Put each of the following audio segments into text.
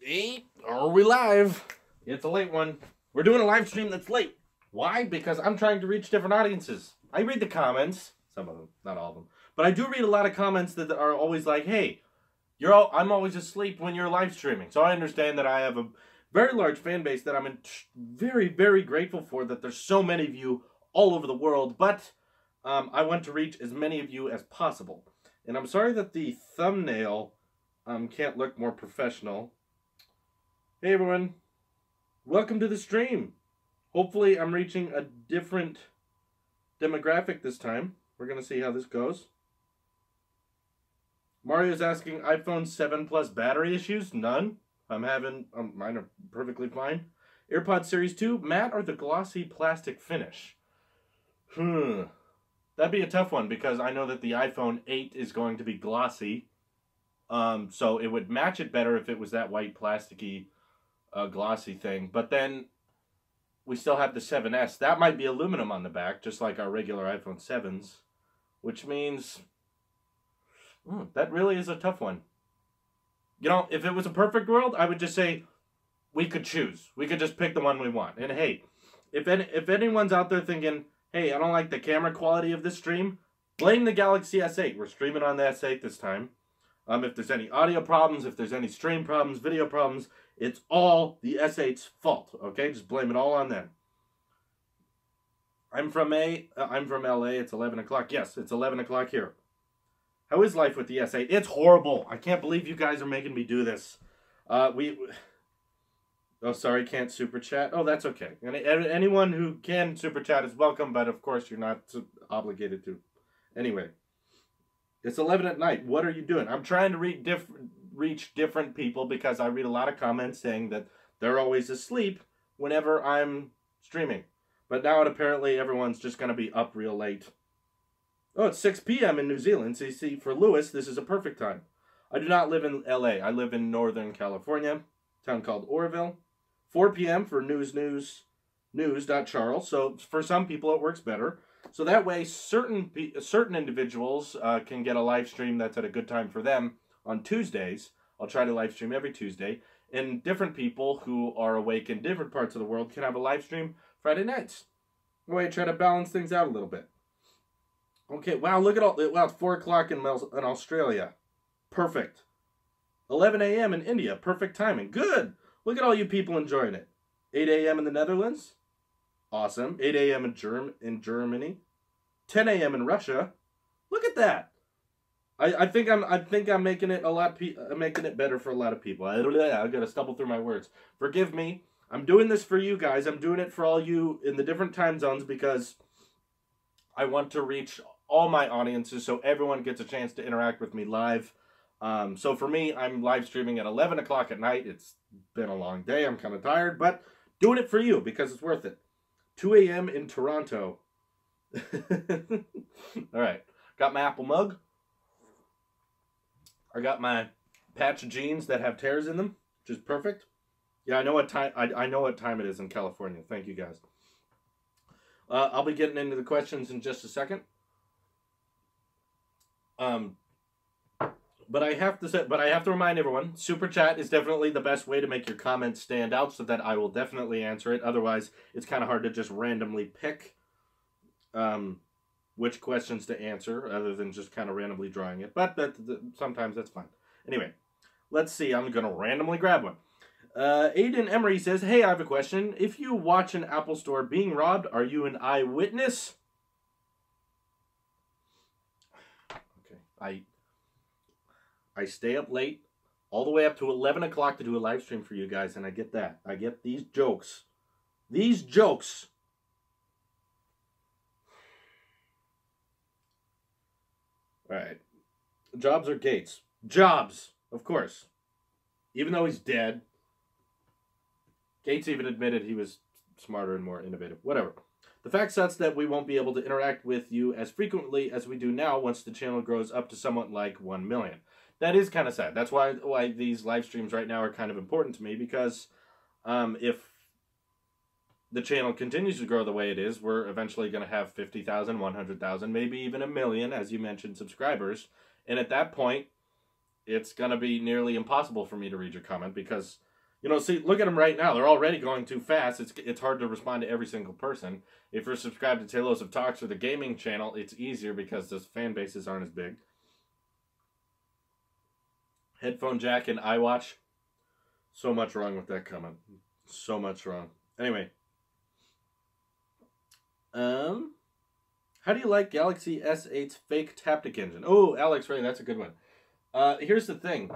Hey, are we live? It's a late one. We're doing a live stream that's late. Why? Because I'm trying to reach different audiences. I read the comments, some of them, not all of them, but I do read a lot of comments that are always like, "Hey, I'm always asleep when you're live streaming." So I understand that I have a very large fan base that I'm very, very grateful for. That there's so many of you all over the world, but I want to reach as many of you as possible. And I'm sorry that the thumbnail can't look more professional. Hey everyone, welcome to the stream. Hopefully I'm reaching a different demographic this time. We're going to see how this goes. Mario's asking, iPhone 7 Plus battery issues? None. I'm having, mine are perfectly fine. AirPods Series 2, matte or the glossy plastic finish? That'd be a tough one because I know that the iPhone 8 is going to be glossy. So it would match it better if it was that white plasticky glossy thing, but then we still have the 7S. That might be aluminum on the back, just like our regular iPhone 7s, which means that really is a tough one. You know, if it was a perfect world, I would just say we could choose. We could just pick the one we want. And hey, if anyone's out there thinking, hey, I don't like the camera quality of this stream, blame the Galaxy S8. We're streaming on the S8 this time. If there's any audio problems, if there's any stream problems, video problems, it's all the S8's fault, okay? Just blame it all on them. I'm from LA. It's 11 o'clock. Yes, it's 11 o'clock here. How is life with the S8? It's horrible. I can't believe you guys are making me do this. Oh, sorry, can't super chat. Oh, that's okay. And anyone who can super chat is welcome, but of course you're not obligated to. Anyway. It's 11 at night. What are you doing? I'm trying to reach different people because I read a lot of comments saying that they're always asleep whenever I'm streaming. But now apparently everyone's just going to be up real late. Oh, it's 6 p.m. in New Zealand. So you see, for Lewis, this is a perfect time. I do not live in LA. I live in Northern California, a town called Oroville. 4 p.m. for news.charles. So for some people it works better. So that way, certain individuals can get a live stream that's at a good time for them on Tuesdays. I'll try to live stream every Tuesday. And different people who are awake in different parts of the world can have a live stream Friday nights. Way try to balance things out a little bit. Okay, wow, look at all. Wow, it's 4 o'clock in Australia. Perfect. 11 a.m. in India. Perfect timing. Good. Look at all you people enjoying it. 8 a.m. in the Netherlands. Awesome. 8 a.m. in Germany. 10 a.m. in Russia. Look at that. I think I'm making it making it better for a lot of people. I gotta stumble through my words. Forgive me. I'm doing this for you guys. I'm doing it for all you in the different time zones because I want to reach all my audiences so everyone gets a chance to interact with me live. So for me, I'm live streaming at 11 o'clock at night. It's been a long day. I'm kind of tired, but doing it for you because it's worth it. 2 a.m. in Toronto. All right. Got my Apple mug. I got my patch of jeans that have tears in them, which is perfect. Yeah, I know what time I know what time it is in California. Thank you guys. I'll be getting into the questions in just a second. But I have to remind everyone, Super Chat is definitely the best way to make your comments stand out so that I will definitely answer it. Otherwise, it's kind of hard to just randomly pick which questions to answer other than just kind of randomly drawing it. But sometimes that's fine. Anyway, let's see. I'm going to randomly grab one. Aiden Emery says, hey, I have a question. If you watch an Apple store being robbed, are you an eyewitness? Okay, I stay up late, all the way up to 11 o'clock to do a live stream for you guys, and I get that. I get these jokes. These jokes. All right. Jobs or Gates? Jobs, of course. Even though he's dead. Gates even admitted he was smarter and more innovative. Whatever. The fact sucks that we won't be able to interact with you as frequently as we do now once the channel grows up to somewhat like 1 million. That is kind of sad. That's why these live streams right now are kind of important to me, because if the channel continues to grow the way it is, we're eventually going to have 50,000, 100,000, maybe even 1 million, as you mentioned, subscribers. And at that point, it's going to be nearly impossible for me to read your comment, because You know, see, look at them right now. They're already going too fast. It's hard to respond to every single person. If you're subscribed to Tailosive Talks or the gaming channel, it's easier because the fan bases aren't as big. Headphone jack and iWatch. So much wrong with that comment. So much wrong. Anyway. How do you like Galaxy S8's fake Taptic engine? Oh, Alex Ray, that's a good one. Here's the thing.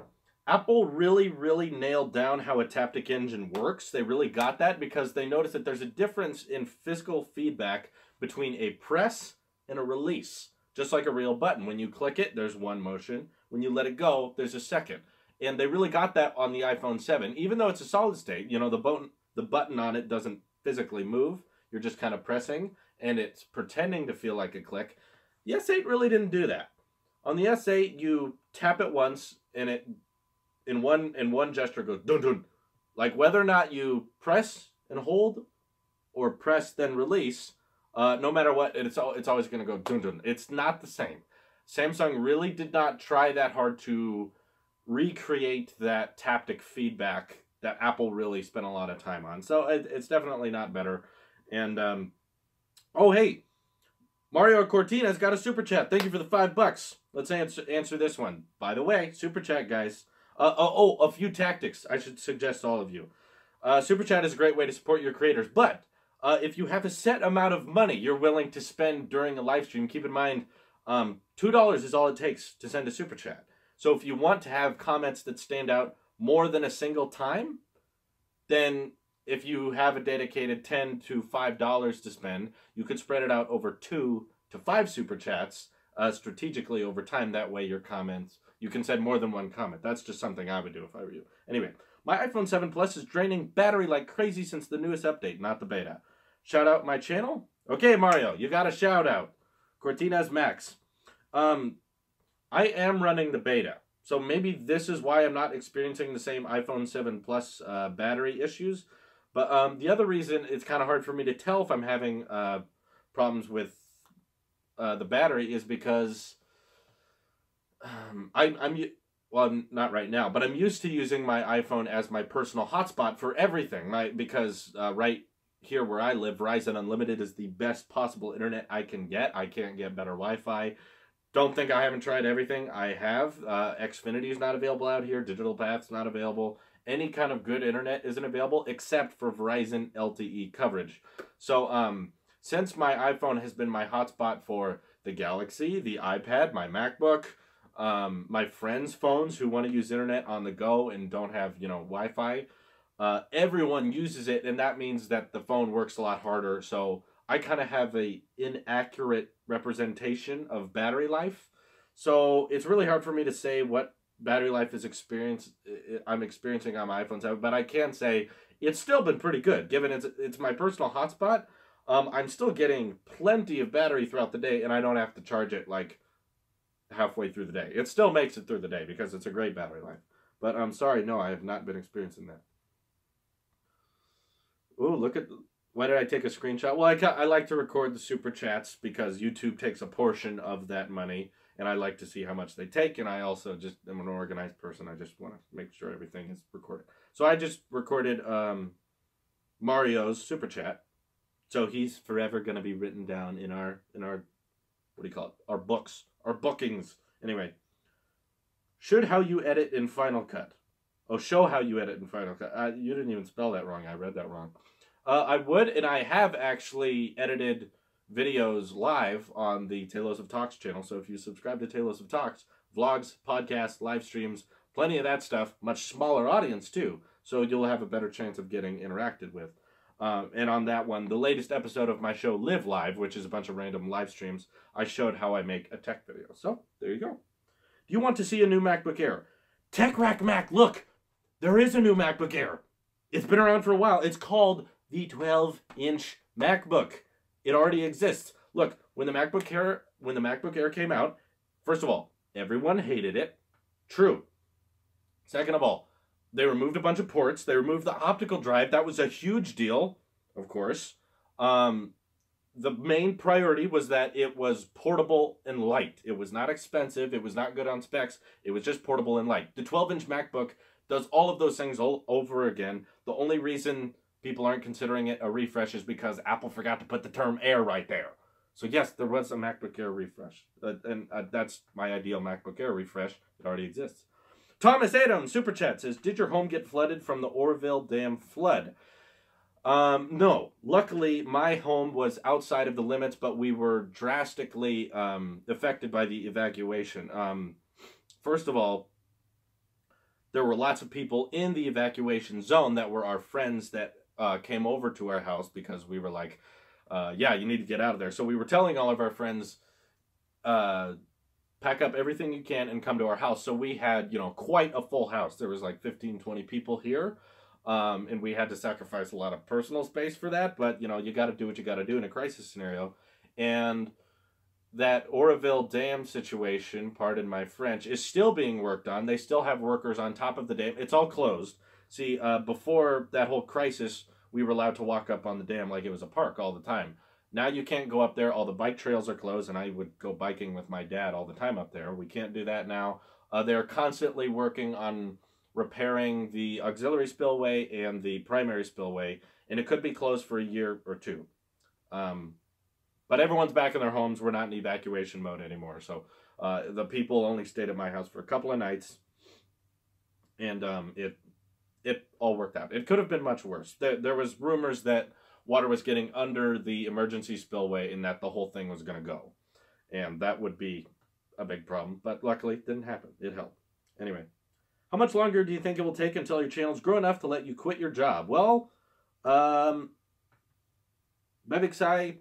Apple really, really nailed down how a Taptic engine works. They really got that because they noticed that there's a difference in physical feedback between a press and a release. Just like a real button. When you click it, there's one motion. When you let it go, there's a second. And they really got that on the iPhone 7. Even though it's a solid state, you know, the button on it doesn't physically move. You're just kind of pressing, and it's pretending to feel like a click. The S8 really didn't do that. On the S8, you tap it once, and it in one gesture goes dun dun. Like whether or not you press and hold, or press then release, no matter what, it's always going to go dun dun. It's not the same. Samsung really did not try that hard to recreate that taptic feedback that Apple really spent a lot of time on. So it's definitely not better. And, oh, hey, Mario Cortina's got a super chat. Thank you for the $5. Let's answer this one. By the way, super chat, guys. A few tactics I should suggest to all of you. Super chat is a great way to support your creators. But if you have a set amount of money you're willing to spend during a live stream, keep in mind, $2 is all it takes to send a super chat. So if you want to have comments that stand out more than a single time, then if you have a dedicated $10 to $5 to spend, you could spread it out over 2 to 5 super chats strategically over time. That way your comments, you can send more than one comment. That's just something I would do if I were you. Anyway, my iPhone 7 Plus is draining battery like crazy since the newest update, not the beta. Shout out my channel? Okay, Mario, you got a shout out. Cortina's Max. I am running the beta. So maybe this is why I'm not experiencing the same iPhone 7 Plus battery issues. But the other reason it's kind of hard for me to tell if I'm having problems with the battery is because well, not right now, but I'm used to using my iPhone as my personal hotspot for everything. Because right here where I live, Verizon Unlimited is the best possible internet I can get. I can't get better Wi-Fi. Don't think I haven't tried everything. I have. Xfinity is not available out here. Digital Path's not available. Any kind of good internet isn't available except for Verizon LTE coverage. So since my iPhone has been my hotspot for the Galaxy, the iPad, my MacBook, my friends' phones who want to use internet on the go and don't have, you know, Wi-Fi, everyone uses it, and that means that the phone works a lot harder. So I kind of have a inaccurate representation of battery life. So it's really hard for me to say what battery life I'm experiencing on my iPhone 7, but I can say it's still been pretty good. Given it's my personal hotspot, I'm still getting plenty of battery throughout the day, and I don't have to charge it like halfway through the day. It still makes it through the day because it's a great battery life. But I'm sorry, no, I have not been experiencing that. Ooh, look at... Why did I take a screenshot? Well, I like to record the super chats because YouTube takes a portion of that money, and I like to see how much they take, and I also just am an organized person. I just want to make sure everything is recorded. So I just recorded Mario's super chat. So he's forever going to be written down in our, what do you call it? Our books, our bookings. Anyway, should how you edit in Final Cut. Oh, show how you edit in Final Cut. You didn't even spell that wrong. I read that wrong. I would, and I have actually edited videos live on the Tailosive Talks channel. So if you subscribe to Tailosive Talks, vlogs, podcasts, live streams, plenty of that stuff, much smaller audience too. So you'll have a better chance of getting interacted with. And on that one, the latest episode of my show, Live Live, which is a bunch of random live streams, I showed how I make a tech video. So there you go. Do you want to see a new MacBook Air? Tech Rack Mac, look! There is a new MacBook Air. It's been around for a while. It's called the 12-inch MacBook. It already exists. Look, when the MacBook Air came out, first of all, everyone hated it. True. Second of all, they removed a bunch of ports. They removed the optical drive. That was a huge deal, of course. The main priority was that it was portable and light. It was not expensive. It was not good on specs. It was just portable and light. The 12-inch MacBook does all of those things all over again. The only reason people aren't considering it a refresh is because Apple forgot to put the term Air right there. So yes, there was a MacBook Air refresh. And that's my ideal MacBook Air refresh. It already exists. Thomas Adams, Super Chat, says, did your home get flooded from the Oroville Dam flood? No. Luckily, my home was outside of the limits, but we were drastically affected by the evacuation. First of all, there were lots of people in the evacuation zone that were our friends that came over to our house because we were like, yeah, you need to get out of there. So we were telling all of our friends, pack up everything you can and come to our house. So we had, you know, quite a full house. There was like 15, 20 people here. And we had to sacrifice a lot of personal space for that. But, you know, you got to do what you got to do in a crisis scenario. And that Oroville Dam situation, pardon my French, is still being worked on. They still have workers on top of the dam. It's all closed. See, before that whole crisis, we were allowed to walk up on the dam like it was a park all the time. Now you can't go up there. All the bike trails are closed, and I would go biking with my dad all the time up there. We can't do that now. They're constantly working on repairing the auxiliary spillway and the primary spillway, and it could be closed for a year or two. But everyone's back in their homes. We're not in evacuation mode anymore. So the people only stayed at my house for a couple of nights, and it all worked out. It could have been much worse. There was rumors that water was getting under the emergency spillway and that the whole thing was going to go. And that would be a big problem. But luckily, it didn't happen. It helped. Anyway, how much longer do you think it will take until your channel's grown enough to let you quit your job? Well, Beviksai,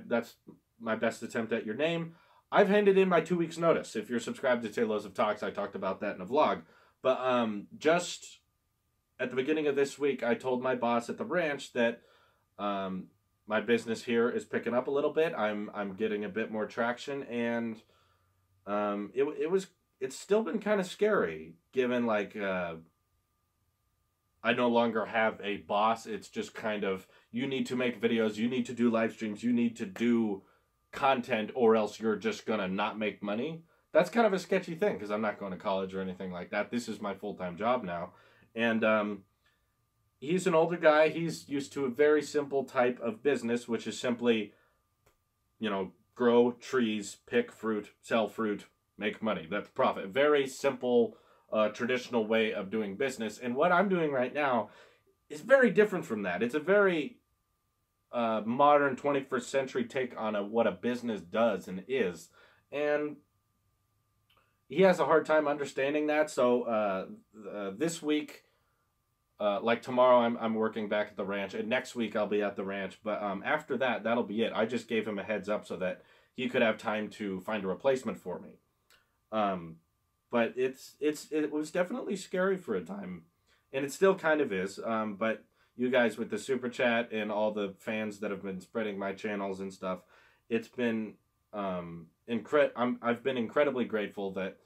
that's my best attempt at your name. I've handed in my 2 weeks notice. If you're subscribed to Tailosive Talks, I talked about that in a vlog. But just at the beginning of this week, I told my boss at the ranch that my business here is picking up a little bit. I'm getting a bit more traction, and it's still been kind of scary, given like I no longer have a boss. It's just kind of, you need to make videos, you need to do live streams, you need to do content, or else you're just gonna not make money. That's kind of a sketchy thing, because I'm not going to college or anything like that. This is my full-time job now. And he's an older guy. He's used to a very simple type of business, which is simply, you know, grow trees, pick fruit, sell fruit, make money. That's profit. Very simple, traditional way of doing business. And what I'm doing right now is very different from that. It's a very modern 21st century take on what a business does and is. And he has a hard time understanding that. So this week, like tomorrow, I'm working back at the ranch, and next week I'll be at the ranch. But after that, that'll be it. I just gave him a heads up so that he could have time to find a replacement for me. But it was definitely scary for a time, and it still kind of is. But you guys with the super chat and all the fans that have been spreading my channels and stuff, it's been I've been incredibly grateful that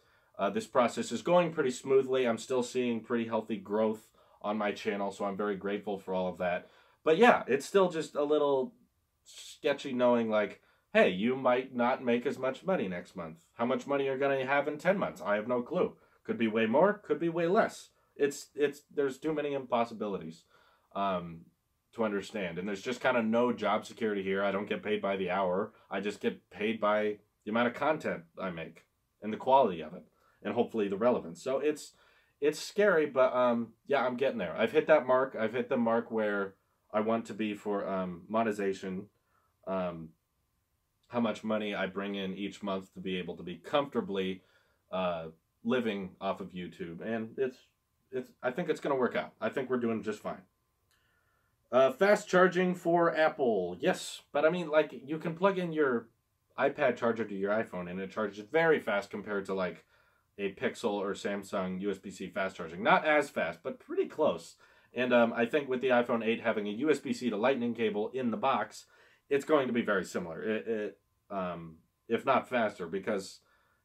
this process is going pretty smoothly. I'm still seeing pretty healthy growth on my channel, so I'm very grateful for all of that. But yeah, it's still just a little sketchy knowing, like, hey, you might not make as much money next month. How much money you're going to have in 10 months? I have no clue. Could be way more, could be way less. There's too many impossibilities to understand. And there's just kind of no job security here. I don't get paid by the hour. I just get paid by the amount of content I make and the quality of it, and hopefully the relevance. So it's scary, but yeah, I'm getting there. I've hit that mark. I've hit the mark where I want to be for monetization. How much money I bring in each month to be able to be comfortably living off of YouTube, and I think it's going to work out. I think we're doing just fine. Fast charging for Apple, yes, but I mean, like, you can plug in your iPad charger to your iPhone, and it charges very fast compared to like a Pixel or Samsung USB-C fast charging. Not as fast, but pretty close. And I think with the iPhone 8 having a USB-C to Lightning cable in the box, it's going to be very similar, if not faster, because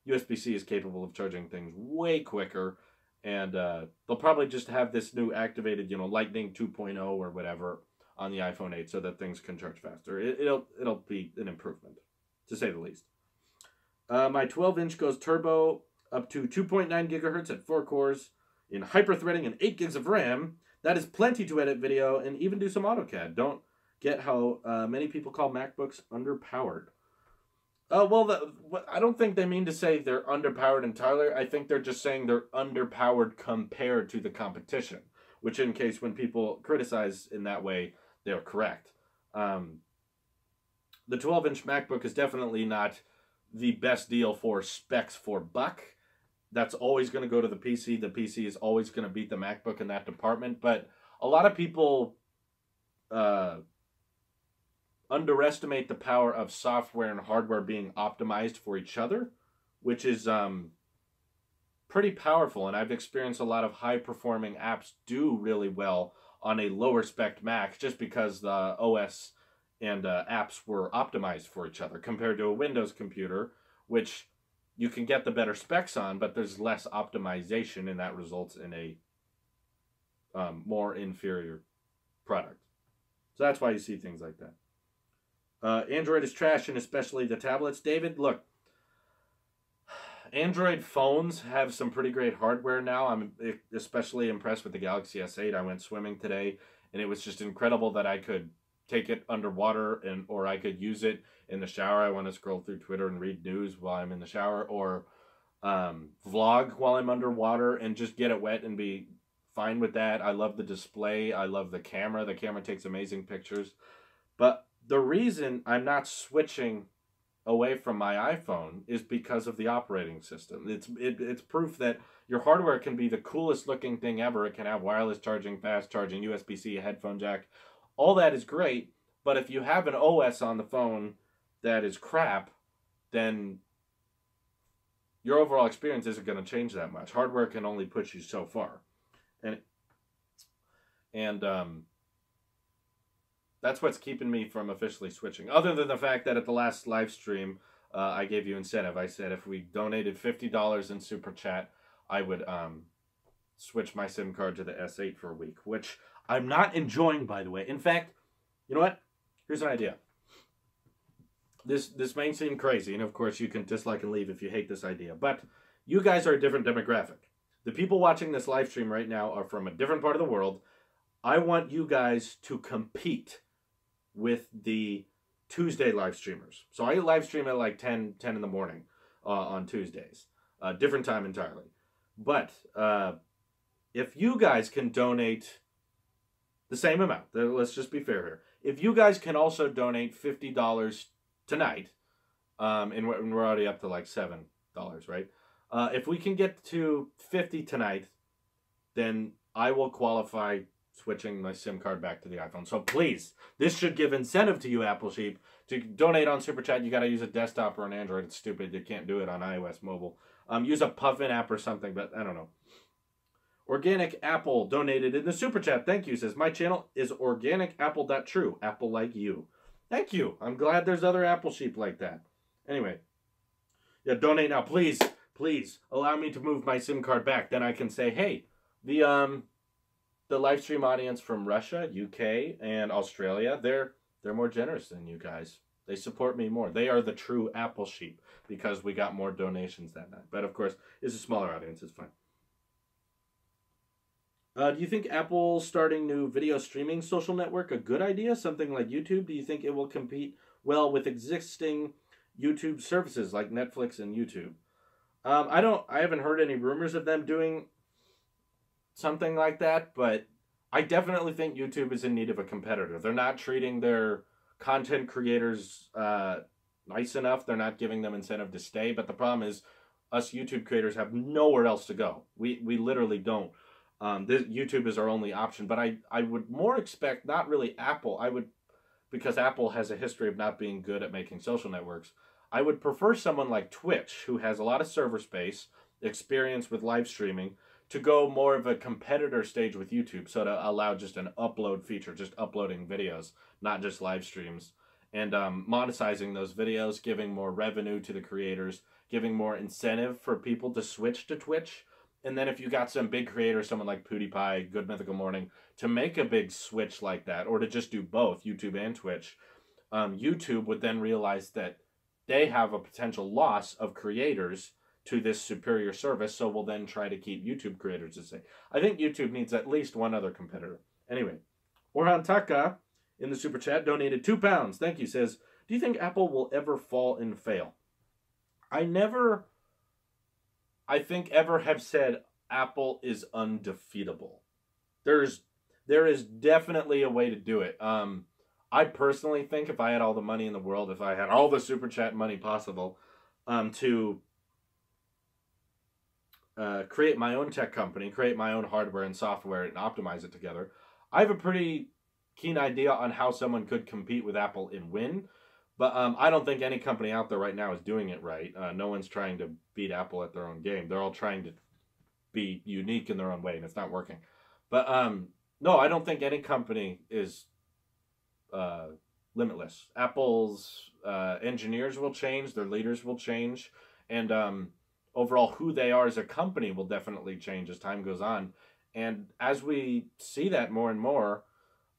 USB-C is capable of charging things way quicker, and they'll probably just have this new activated, you know, Lightning 2.0 or whatever on the iPhone 8 so that things can charge faster. It'll be an improvement, to say the least. My 12-inch goes turbo up to 2.9 gigahertz at 4 cores. in hyper-threading and 8 gigs of RAM, that is plenty to edit video and even do some AutoCAD. Don't get how many people call MacBooks underpowered. Well, I don't think they mean to say they're underpowered entirely. I think they're just saying they're underpowered compared to the competition, which in case when people criticize in that way, they're correct. The 12-inch MacBook is definitely not the best deal for specs for buck. That's always going to go to the PC. The PC is always going to beat the MacBook in that department. But a lot of people underestimate the power of software and hardware being optimized for each other, which is pretty powerful. And I've experienced a lot of high-performing apps do really well on a lower-spec Mac just because the OS and apps were optimized for each other compared to a Windows computer, which you can get the better specs on, but there's less optimization, and that results in a more inferior product. So that's why you see things like that. Android is trash, and especially the tablets. David, look, Android phones have some pretty great hardware now. I'm especially impressed with the Galaxy S8. I went swimming today, and it was just incredible that I could take it underwater, or I could use it in the shower. I want to scroll through Twitter and read news while I'm in the shower, or vlog while I'm underwater and just get it wet and be fine with that. I love the display. I love the camera. The camera takes amazing pictures. But the reason I'm not switching away from my iPhone is because of the operating system. It's proof that your hardware can be the coolest looking thing ever. It can have wireless charging, fast charging, USB-C, a headphone jack. All that is great, but if you have an OS on the phone that is crap, then your overall experience isn't going to change that much. Hardware can only push you so far. And that's what's keeping me from officially switching. Other than the fact that at the last live stream, I gave you incentive. I said if we donated $50 in Super Chat, I would switch my SIM card to the S8 for a week, which I'm not enjoying, by the way. In fact, you know what? Here's an idea. This may seem crazy, and of course you can dislike and leave if you hate this idea, but you guys are a different demographic. The people watching this live stream right now are from a different part of the world. I want you guys to compete with the Tuesday live streamers. So I live stream at like 10 in the morning on Tuesdays. Different time entirely. But if you guys can donate the same amount, let's just be fair here. If you guys can also donate $50 tonight, and we're already up to like $7, right? If we can get to 50 tonight, then I will qualify switching my SIM card back to the iPhone. So please, this should give incentive to you, Apple Sheep, to donate on Super Chat. You got to use a desktop or an Android. It's stupid. You can't do it on iOS mobile. Use a Puffin app or something, but I don't know. Organic Apple donated in the Super Chat. Thank you. Says, my channel is organicapple.true. Apple like you. Thank you. I'm glad there's other Apple Sheep like that. Anyway. Yeah, donate now. Please, please allow me to move my SIM card back. Then I can say, hey, the live stream audience from Russia, UK, and Australia, they're more generous than you guys. They support me more. They are the true Apple Sheep because we got more donations that night. But of course, it's a smaller audience. It's fine. Do you think Apple starting new video streaming social network a good idea? Something like YouTube? Do you think it will compete well with existing YouTube services like Netflix and YouTube? I haven't heard any rumors of them doing something like that, but I definitely think YouTube is in need of a competitor. They're not treating their content creators nice enough. They're not giving them incentive to stay. But the problem is, us YouTube creators have nowhere else to go. We literally don't. YouTube is our only option. But I would more expect, not really Apple. Because Apple has a history of not being good at making social networks. I would prefer someone like Twitch, who has a lot of server space, experience with live streaming, to go more of a competitor stage with YouTube, so to allow just an upload feature, just uploading videos, not just live streams, and monetizing those videos, giving more revenue to the creators, giving more incentive for people to switch to Twitch. And then if you got some big creator, someone like PewDiePie, Good Mythical Morning, to make a big switch like that, or to just do both, YouTube and Twitch, YouTube would then realize that they have a potential loss of creators to this superior service, so we'll then try to keep YouTube creators the same. I think YouTube needs at least one other competitor. Anyway, Orhan Taka in the super chat donated £2. Thank you. Says, do you think Apple will ever fall and fail? I think, ever have said Apple is undefeatable. There is definitely a way to do it. I personally think if I had all the money in the world, if I had all the super chat money possible, to create my own tech company, create my own hardware and software, and optimize it together, I have a pretty keen idea on how someone could compete with Apple and win. But I don't think any company out there right now is doing it right. No one's trying to beat Apple at their own game. They're all trying to be unique in their own way, and it's not working. But no, I don't think any company is limitless. Apple's engineers will change, their leaders will change, and overall who they are as a company will definitely change as time goes on. And as we see that more and more,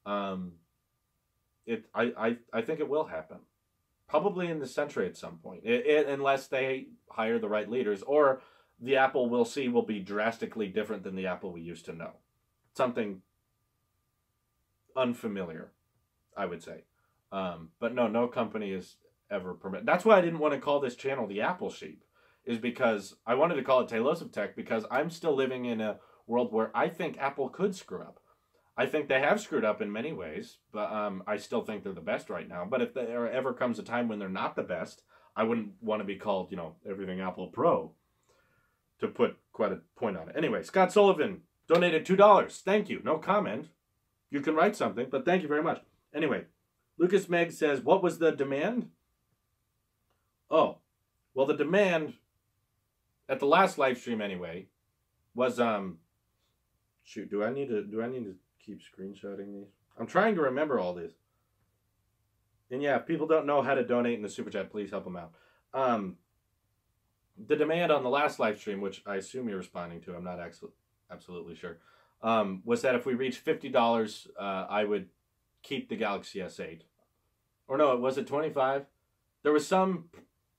I think it will happen. Probably in the century at some point, unless they hire the right leaders, or the Apple we'll see will be drastically different than the Apple we used to know. Something unfamiliar, I would say. But no company is ever permitted. That's why I didn't want to call this channel the Apple Sheep, is because I wanted to call it Tailosive Tech, because I'm still living in a world where I think Apple could screw up. I think they have screwed up in many ways, but I still think they're the best right now. But if there ever comes a time when they're not the best, I wouldn't want to be called, everything Apple Pro, to put quite a point on it. Anyway, Scott Sullivan donated $2. Thank you. No comment. You can write something, but thank you very much. Anyway, Lucas Meg says, what was the demand? Oh, well, the demand at the last live stream anyway was shoot, do I need to keep screenshotting these? I'm trying to remember all this. And yeah, if people don't know how to donate in the super chat, please help them out. The demand on the last live stream, which I assume you're responding to, I'm not absolutely sure, was that if we reach $50, I would keep the Galaxy S8. Or no, was it 25? There was some...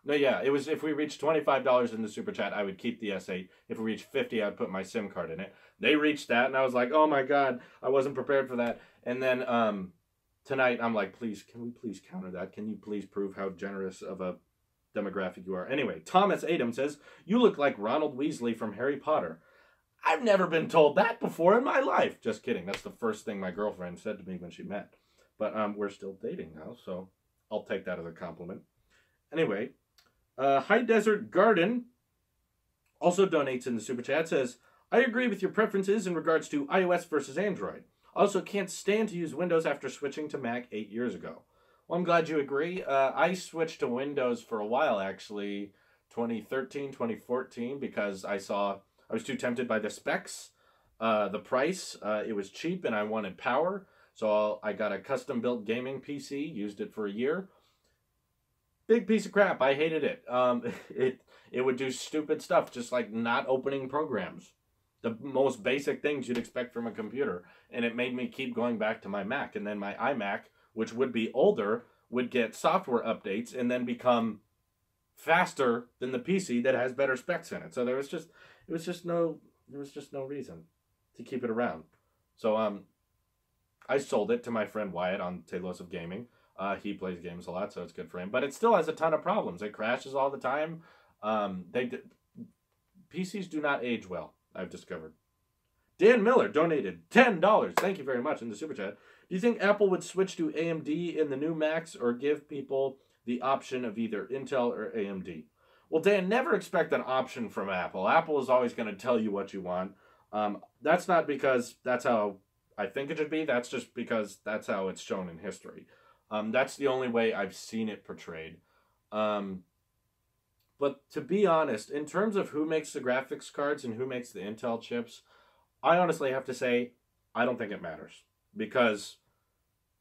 No, yeah, it was if we reached $25 in the super chat, I would keep the S8. If we reached 50, I'd put my SIM card in it. They reached that, and I was like, oh my god, I wasn't prepared for that. And then tonight, I'm like, please, can we please counter that? Can you please prove how generous of a demographic you are? Anyway, Thomas Adam says, you look like Ronald Weasley from Harry Potter. I've never been told that before in my life. Just kidding. That's the first thing my girlfriend said to me when she met. But we're still dating now, so I'll take that as a compliment. Anyway, High Desert Garden also donates in the super chat. Says, I agree with your preferences in regards to iOS versus Android. Also can't stand to use Windows after switching to Mac 8 years ago. Well, I'm glad you agree. I switched to Windows for a while, actually, 2013, 2014, because I was too tempted by the specs, the price. It was cheap and I wanted power. So I got a custom-built gaming PC, used it for a year. Big piece of crap. I hated it. It would do stupid stuff, just like not opening programs. The most basic things you'd expect from a computer. And it made me keep going back to my Mac. And then my iMac, which would be older, would get software updates and then become faster than the PC that has better specs in it. So there was just no reason to keep it around. So I sold it to my friend Wyatt on Tailosive Gaming. He plays games a lot, so it's good for him. But it still has a ton of problems. It crashes all the time. PCs do not age well, I've discovered. Dan Miller donated $10. Thank you very much in the super chat. Do you think Apple would switch to AMD in the new Macs or give people the option of either Intel or AMD? Well, Dan, never expect an option from Apple. Apple is always going to tell you what you want. That's not because that's how I think it should be. That's just because that's how it's shown in history. That's the only way I've seen it portrayed. But to be honest, in terms of who makes the graphics cards and who makes the Intel chips, I honestly have to say, I don't think it matters. Because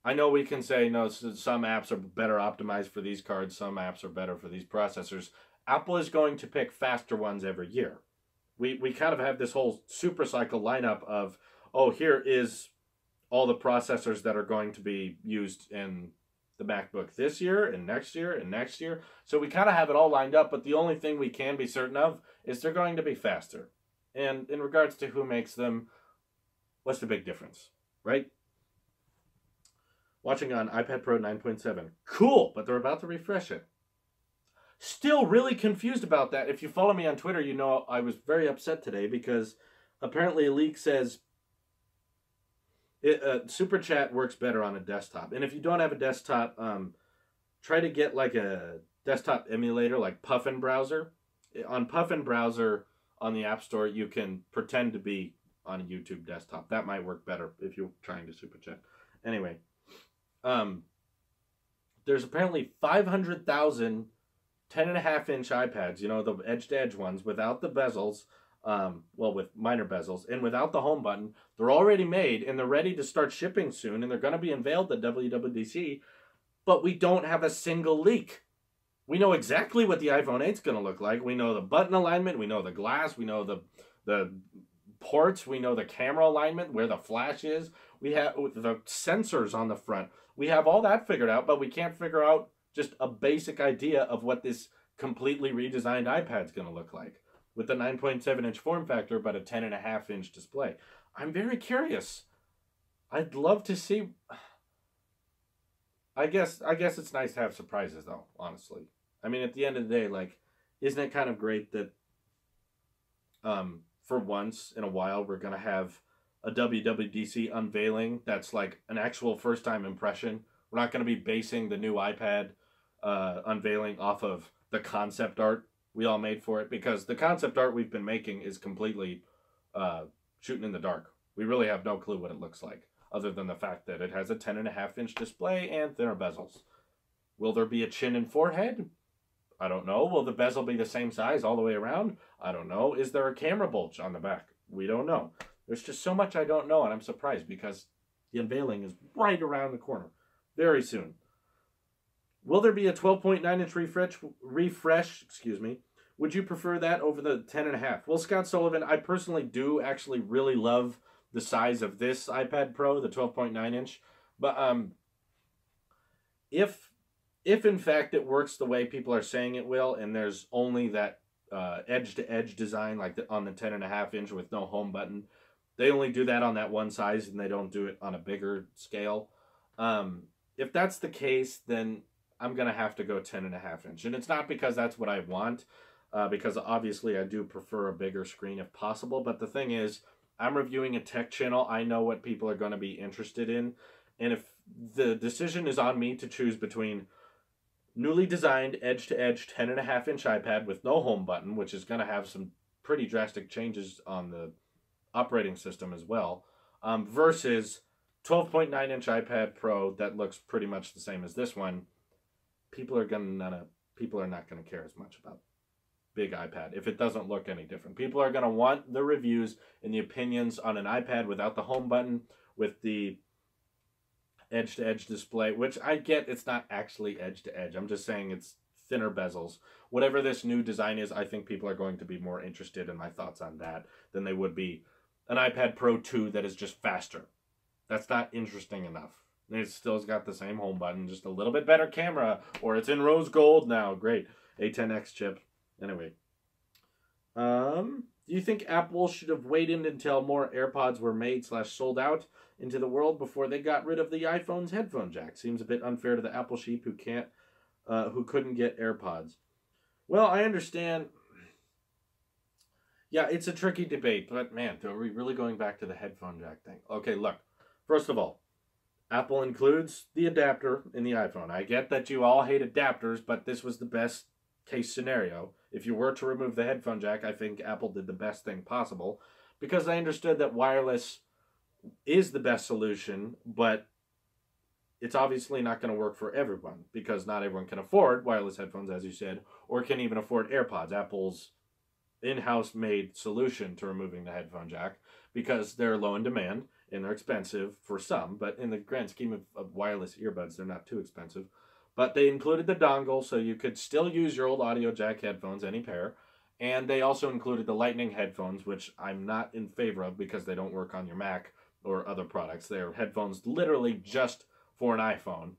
I know we can say, no, some apps are better optimized for these cards, some apps are better for these processors. Apple is going to pick faster ones every year. We kind of have this whole super cycle lineup of, oh, here is all the processors that are going to be used in the MacBook this year and next year and next year. So we kind of have it all lined up, but the only thing we can be certain of is they're going to be faster. And in regards to who makes them, what's the big difference, right? Watching on iPad Pro 9.7. Cool, but they're about to refresh it. Still really confused about that. If you follow me on Twitter, you know I was very upset today because apparently a leak says Super Chat works better on a desktop. And if you don't have a desktop, try to get like a desktop emulator like Puffin Browser. On Puffin Browser on the App Store, you can pretend to be on a YouTube desktop. That might work better if you're trying to Super Chat. Anyway, there's apparently 500,000 10.5-inch iPads, you know, the edge-to-edge ones, without the bezels, well, with minor bezels, and without the home button. They're already made, and they're ready to start shipping soon, and they're going to be unveiled at WWDC, but we don't have a single leak. We know exactly what the iPhone 8 is going to look like. We know the button alignment, we know the glass, we know the ports, we know the camera alignment, where the flash is, we have the sensors on the front. We have all that figured out, but we can't figure out just a basic idea of what this completely redesigned iPad is going to look like with the 9.7-inch form factor, but a 10.5-inch display. I'm very curious. I'd love to see. I guess it's nice to have surprises, though, honestly. I mean, at the end of the day, like, isn't it kind of great that for once in a while we're going to have a WWDC unveiling that's like an actual first-time impression? We're not going to be basing the new iPad unveiling off of the concept art we all made for it, because the concept art we've been making is completely shooting in the dark. We really have no clue what it looks like, other than the fact that it has a 10.5-inch display and thinner bezels. Will there be a chin and forehead? I don't know. Will the bezel be the same size all the way around? I don't know. Is there a camera bulge on the back? We don't know. There's just so much I don't know, and I'm surprised because the unveiling is right around the corner very soon. Will there be a 12.9-inch refresh? Excuse me. Would you prefer that over the 10.5? Well, Scott Sullivan, I personally do actually really love the size of this iPad Pro, the 12.9-inch. But if in fact it works the way people are saying it will, and there's only that edge-to-edge design like on the 10.5-inch with no home button, they only do that on that one size and they don't do it on a bigger scale. If that's the case, then I'm going to have to go 10.5-inch. And it's not because that's what I want, because obviously I do prefer a bigger screen if possible. But the thing is, I'm reviewing a tech channel. I know what people are going to be interested in. And if the decision is on me to choose between newly designed edge-to-edge 10.5-inch iPad with no home button, which is going to have some pretty drastic changes on the operating system as well, versus 12.9-inch iPad Pro that looks pretty much the same as this one, people are not going to care as much about big iPad if it doesn't look any different. People are going to want the reviews and the opinions on an iPad without the home button, with the edge-to-edge display, which I get it's not actually edge-to-edge. I'm just saying it's thinner bezels. Whatever this new design is, I think people are going to be more interested in my thoughts on that than they would be an iPad Pro 2 that is just faster. That's not interesting enough. It still's got the same home button, just a little bit better camera, or it's in rose gold now. Great. A10X chip. Anyway. Do you think Apple should have waited until more AirPods were made / sold out into the world before they got rid of the iPhone's headphone jack? Seems a bit unfair to the Apple sheep who couldn't get AirPods. Well, I understand. Yeah, it's a tricky debate, but man, are we really going back to the headphone jack thing? Okay, look. First of all, Apple includes the adapter in the iPhone. I get that you all hate adapters, but this was the best case scenario. If you were to remove the headphone jack, I think Apple did the best thing possible, because I understood that wireless is the best solution, but it's obviously not going to work for everyone, because not everyone can afford wireless headphones, as you said, or can even afford AirPods, Apple's in-house made solution to removing the headphone jack, because they're low in demand and they're expensive for some, but in the grand scheme of wireless earbuds, they're not too expensive. But they included the dongle, so you could still use your old audio jack headphones, any pair. And they also included the Lightning headphones, which I'm not in favor of because they don't work on your Mac or other products. They're headphones literally just for an iPhone.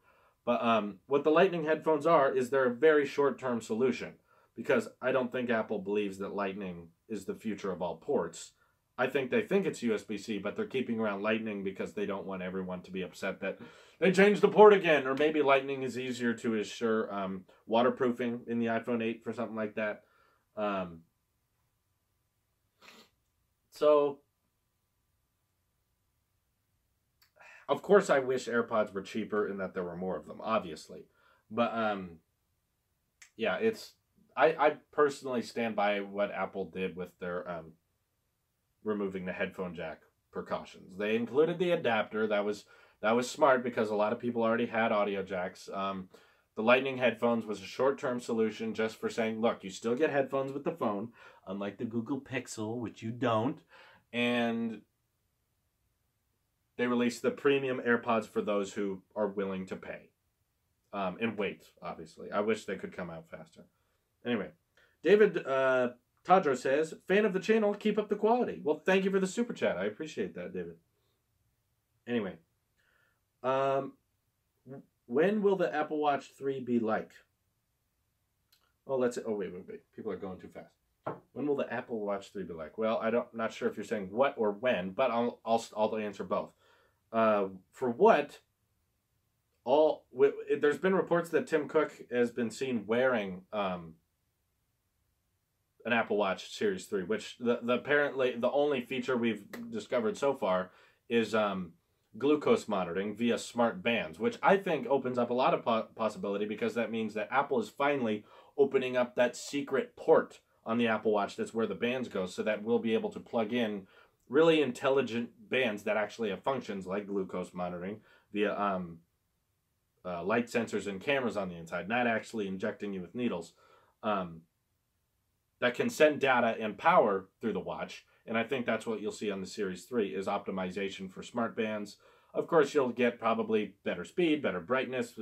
But what the Lightning headphones are is they're a very short-term solution, because I don't think Apple believes that Lightning is the future of all ports. I think they think it's USB-C, but they're keeping around Lightning because they don't want everyone to be upset that they changed the port again. Or maybe Lightning is easier to assure waterproofing in the iPhone 8 for something like that. So, of course, I wish AirPods were cheaper and that there were more of them, obviously. But, yeah, I personally stand by what Apple did with their removing the headphone jack precautions. They included the adapter. That was smart because a lot of people already had audio jacks. The Lightning headphones was a short-term solution just for saying, look, you still get headphones with the phone, unlike the Google Pixel, which you don't. And they released the premium AirPods for those who are willing to pay. And wait, obviously. I wish they could come out faster. Anyway, David Tadro says, fan of the channel, keep up the quality. Well, thank you for the super chat. I appreciate that, David. Anyway, when will the Apple Watch 3 be like? Oh, let's. Oh, wait. People are going too fast. When will the Apple Watch 3 be like? Well, not sure if you're saying what or when, but I'll answer both. For what? There's been reports that Tim Cook has been seen wearing an Apple Watch Series 3, which apparently the only feature we've discovered so far is glucose monitoring via smart bands, which I think opens up a lot of possibility, because that means that Apple is finally opening up that secret port on the Apple Watch that's where the bands go, so that we'll be able to plug in really intelligent bands that actually have functions like glucose monitoring via light sensors and cameras on the inside, not actually injecting you with needles, that can send data and power through the watch. And I think that's what you'll see on the Series 3 is optimization for smart bands. Of course, you'll get probably better speed, better brightness,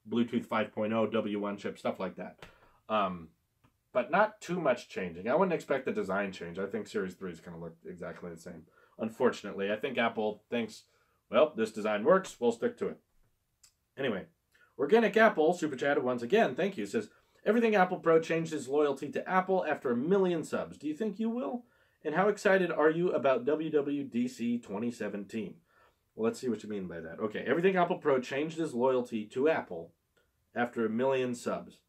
Bluetooth 5.0, W1 chip, stuff like that. But not too much changing. I wouldn't expect the design change. I think Series 3 is going to look exactly the same. Unfortunately, I think Apple thinks, well, this design works, we'll stick to it. Anyway, Organic Apple, super chatted once again, thank you, says, everything Apple Pro changed his loyalty to Apple after 1 million subs. Do you think you will? And how excited are you about WWDC 2017? Well, let's see what you mean by that. Okay, everything Apple Pro changed his loyalty to Apple after 1 million subs.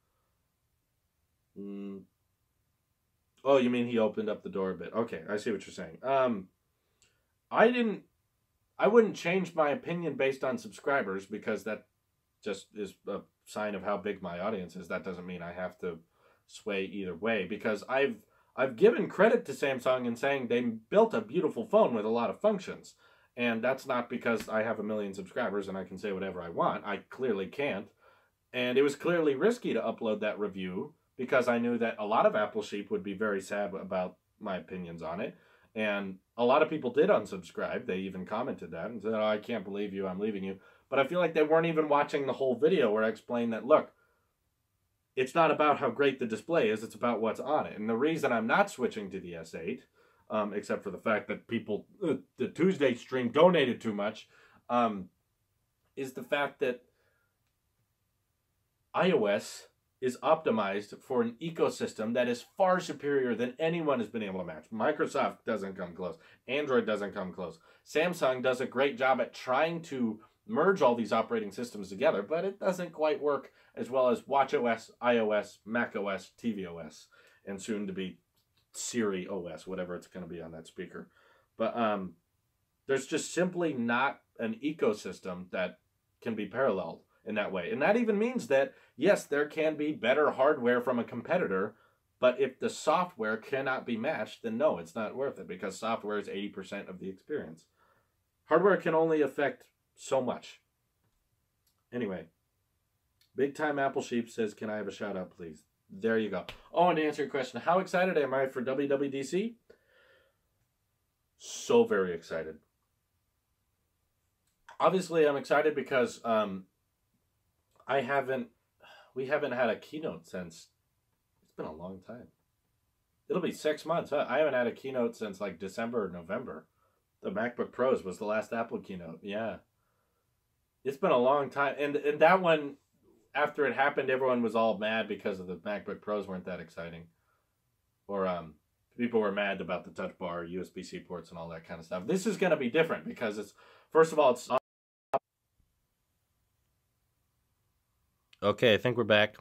Oh, you mean he opened up the door a bit. Okay, I see what you're saying. I wouldn't change my opinion based on subscribers, because that just is a sign of how big my audience is. That doesn't mean I have to sway either way, because I've given credit to Samsung in saying they built a beautiful phone with a lot of functions. And that's not because I have 1 million subscribers and I can say whatever I want. I clearly can't. And it was clearly risky to upload that review, because I knew that a lot of Apple sheep would be very sad about my opinions on it. And a lot of people did unsubscribe. They even commented that and said, oh, I can't believe you, I'm leaving you. But I feel like they weren't even watching the whole video where I explained that, look, it's not about how great the display is, it's about what's on it. And the reason I'm not switching to the S8, except for the fact that people, the Tuesday stream donated too much, is the fact that iOS is optimized for an ecosystem that is far superior than anyone has been able to match. Microsoft doesn't come close. Android doesn't come close. Samsung does a great job at trying to merge all these operating systems together, but it doesn't quite work as well as watchOS, iOS, macOS, tvOS, and soon to be Siri OS, whatever it's going to be on that speaker. But there's just simply not an ecosystem that can be paralleled in that way. And that even means that, yes, there can be better hardware from a competitor, but if the software cannot be matched, then no, it's not worth it, because software is 80% of the experience. Hardware can only affect so much. Anyway, Big Time Apple Sheep says, can I have a shout out, please? There you go. Oh, and to answer your question, how excited am I for WWDC? So very excited. Obviously, I'm excited because we haven't had a keynote since, it's been a long time. It'll be 6 months. Huh? I haven't had a keynote since like December or November. The MacBook Pros was the last Apple keynote. Yeah. It's been a long time, and that one, after it happened, everyone was all mad because of the MacBook Pros weren't that exciting, or people were mad about the Touch Bar, USB-C ports, and all that kind of stuff. This is going to be different because it's, first of all, it's okay. I think we're back.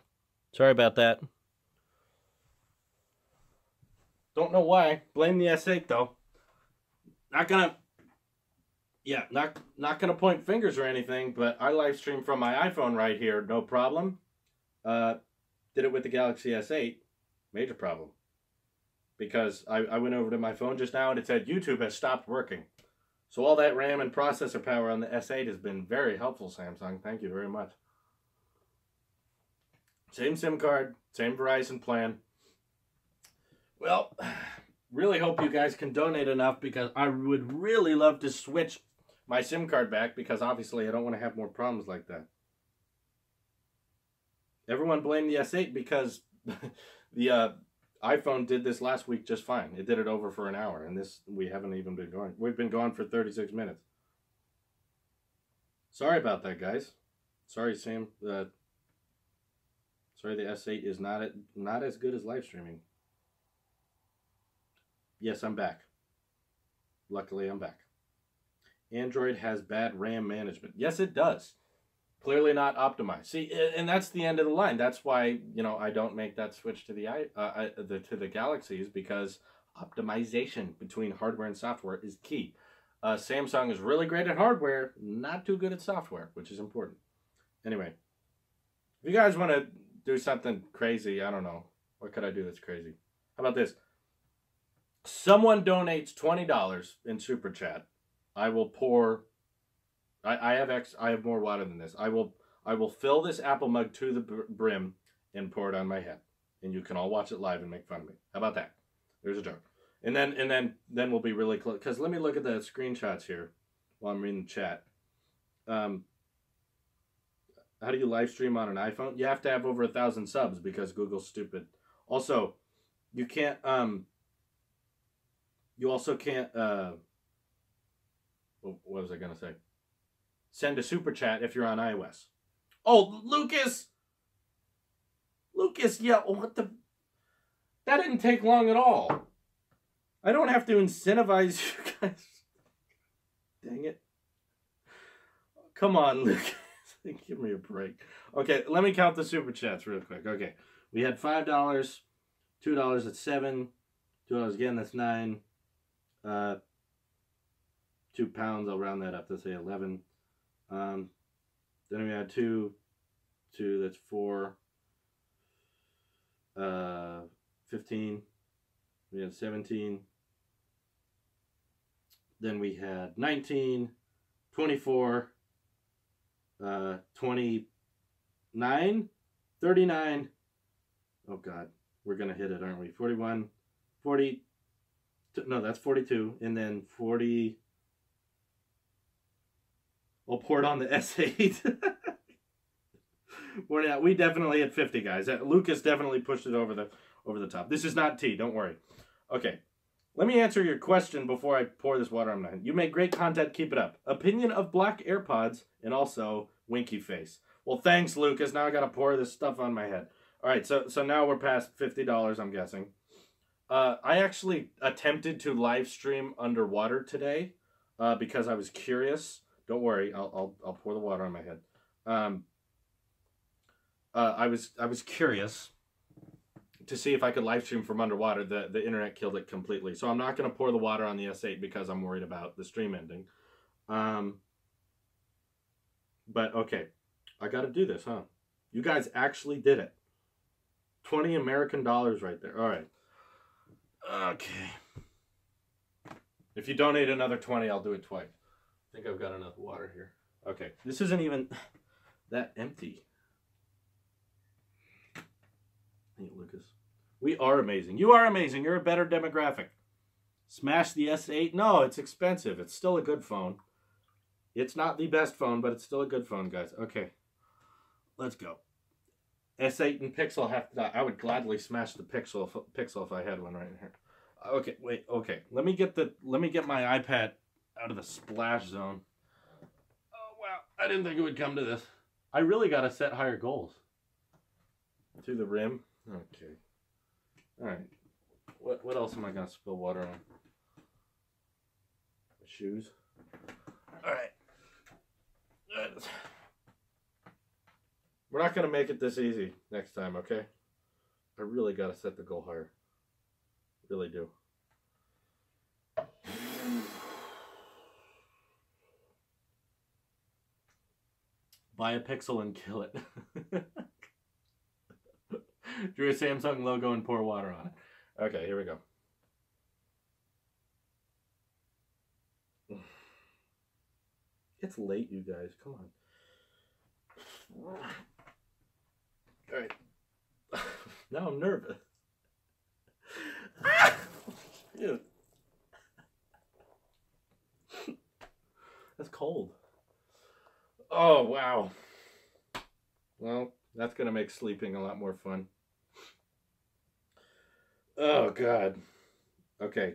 Sorry about that. Don't know why. Blame the S8 though. Not gonna. Yeah, not gonna point fingers or anything, but I live stream from my iPhone right here, no problem. Did it with the Galaxy S8, major problem. Because I went over to my phone just now and it said YouTube has stopped working. So all that RAM and processor power on the S8 has been very helpful, Samsung. Thank you very much. Same SIM card, same Verizon plan. Well, really hope you guys can donate enough because I would really love to switch my SIM card back because obviously I don't want to have more problems like that. Everyone blamed the S8 because the iPhone did this last week just fine. It did it over for an hour, and this we haven't even been going. We've been gone for 36 minutes. Sorry about that, guys. Sorry, Sam. Sorry, the S8 is not as good as live streaming. Yes, I'm back. Luckily, I'm back. Android has bad RAM management. Yes, it does. Clearly not optimized. See, and that's the end of the line. That's why, you know, I don't make that switch to the Galaxies, because optimization between hardware and software is key. Samsung is really great at hardware, not too good at software, which is important. Anyway, if you guys want to do something crazy, I don't know. What could I do that's crazy? How about this? Someone donates $20 in Super Chat. I will pour. I have more water than this. I will fill this apple mug to the brim and pour it on my head, and you can all watch it live and make fun of me. How about that? There's a joke. And then we'll be really close. Because let me look at the screenshots here while I'm reading the chat. How do you live stream on an iPhone? You have to have over 1,000 subs because Google's stupid. Also, you can't. You also can't. What was I gonna say? Send a super chat if you're on iOS. Oh, Lucas! Lucas, yeah, what the... That didn't take long at all. I don't have to incentivize you guys. Dang it. Come on, Lucas. Give me a break. Okay, let me count the super chats real quick. Okay, we had $5, $2, that's $7, $2 again, that's $9, 2 pounds, I'll round that up to say 11. Then we had 2, that's 4, 15, we had 17, then we had 19, 24, 29, 39, oh god, we're gonna hit it, aren't we? 41, 40, no, that's 42, and then 40, I'll pour it on the S8. We definitely hit 50, guys. Lucas definitely pushed it over the top. This is not tea, don't worry. Okay, let me answer your question before I pour this water on my head. You make great content, keep it up. Opinion of black AirPods, and also winky face. Well, thanks, Lucas. Now I gotta pour this stuff on my head. All right, so now we're past $50, I'm guessing. I actually attempted to live stream underwater today because I was curious. Don't worry, I'll pour the water on my head. I was curious to see if I could live stream from underwater. The internet killed it completely, so I'm not going to pour the water on the S8 because I'm worried about the stream ending. But okay, I got to do this, huh? You guys actually did it. 20 American dollars right there. All right. Okay. If you donate another 20, I'll do it twice. I think I've got enough water here. Okay, this isn't even that empty. Hey, Lucas. We are amazing. You are amazing. You're a better demographic. Smash the S8? No, it's expensive. It's still a good phone. It's not the best phone, but it's still a good phone, guys. Okay, let's go. S8 and Pixel have to die. I would gladly smash the Pixel if I had one right here. Okay, wait. Okay, let me get my iPad out of the splash zone. Oh wow. I didn't think it would come to this. I really got to set higher goals. To the rim? Okay. Alright. What else am I going to spill water on? My shoes? Alright. We're not going to make it this easy next time, okay? I really got to set the goal higher. Really do. Buy a Pixel and kill it. Drew a Samsung logo and pour water on it. Okay, here we go. It's late, you guys. Come on. All right. Now I'm nervous. Ew. That's cold. Oh, wow. Well, that's going to make sleeping a lot more fun. Oh, God. Okay.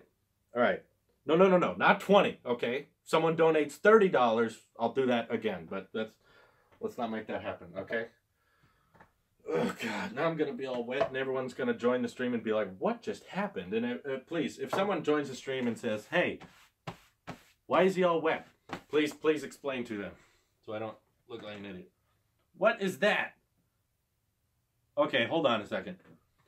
All right. No. Not 20, okay? Someone donates $30, I'll do that again. But let's not make that happen, okay? Oh, God. Now I'm going to be all wet, and everyone's going to join the stream and be like, what just happened? And please, if someone joins the stream and says, hey, why is he all wet? Please explain to them so I don't look like an idiot. What is that? Okay, hold on a second.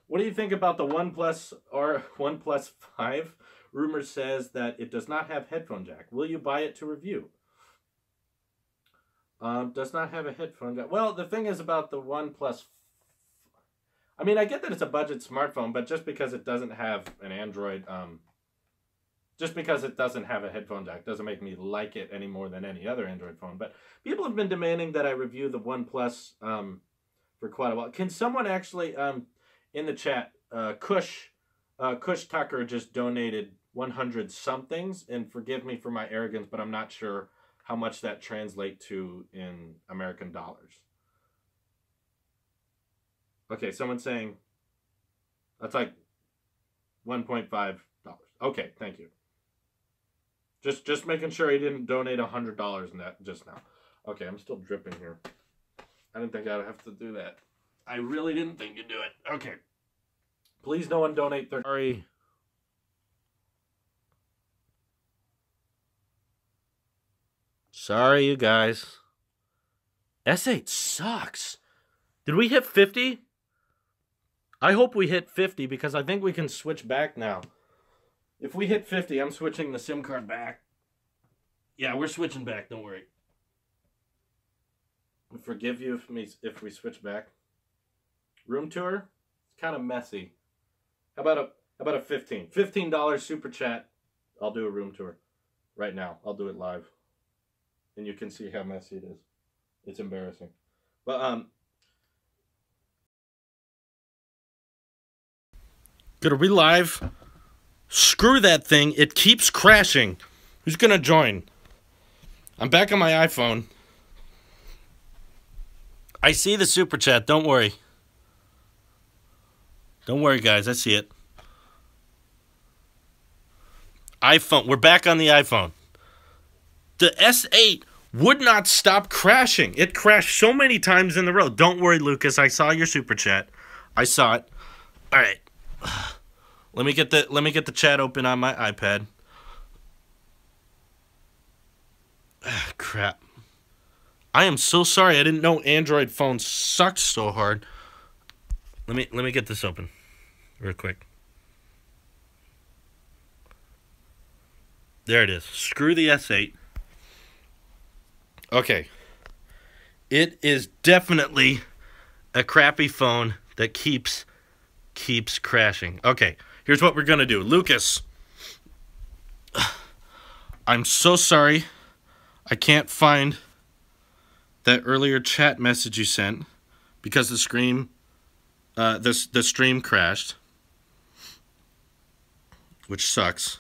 What do you think about the OnePlus or OnePlus 5? Rumor says that it does not have headphone jack. Will you buy it to review? Does not have a headphone jack. Well, the thing is about the OnePlus. I mean, I get that it's a budget smartphone, but just because it doesn't have an Android, just because it doesn't have a headphone jack doesn't make me like it any more than any other Android phone. But people have been demanding that I review the OnePlus for quite a while. Can someone actually, in the chat, Kush Tucker just donated 100 somethings, and forgive me for my arrogance, but I'm not sure how much that translates to in American dollars. Okay, someone's saying that's like $1.5. Okay, thank you. Just making sure he didn't donate $100 in that just now. Okay, I'm still dripping here. I didn't think I'd have to do that. I really didn't think you'd do it. Okay. Please no one donate 30. Sorry. Sorry, you guys. S8 sucks. Did we hit 50? I hope we hit 50 because I think we can switch back now. If we hit 50, I'm switching the SIM card back. Yeah, we're switching back. Don't worry. I'll forgive you if we switch back. Room tour? It's kind of messy. How about a 15? $15 super chat. I'll do a room tour right now. I'll do it live. And you can see how messy it is. It's embarrassing. But gonna be live. Screw that thing. It keeps crashing. Who's gonna join? I'm back on my iPhone. I see the super chat. Don't worry. Don't worry, guys. I see it. iPhone. We're back on the iPhone. The S8 would not stop crashing. It crashed so many times in the row. Don't worry, Lucas. I saw your super chat. I saw it. All right. Let me get the chat open on my iPad. Ah, crap. I am so sorry. I didn't know Android phones sucked so hard. Let me get this open real quick. There it is. Screw the S8. Okay. It is definitely a crappy phone that keeps crashing. Okay. Here's what we're going to do. Lucas, I'm so sorry. I can't find that earlier chat message you sent because the stream crashed, which sucks.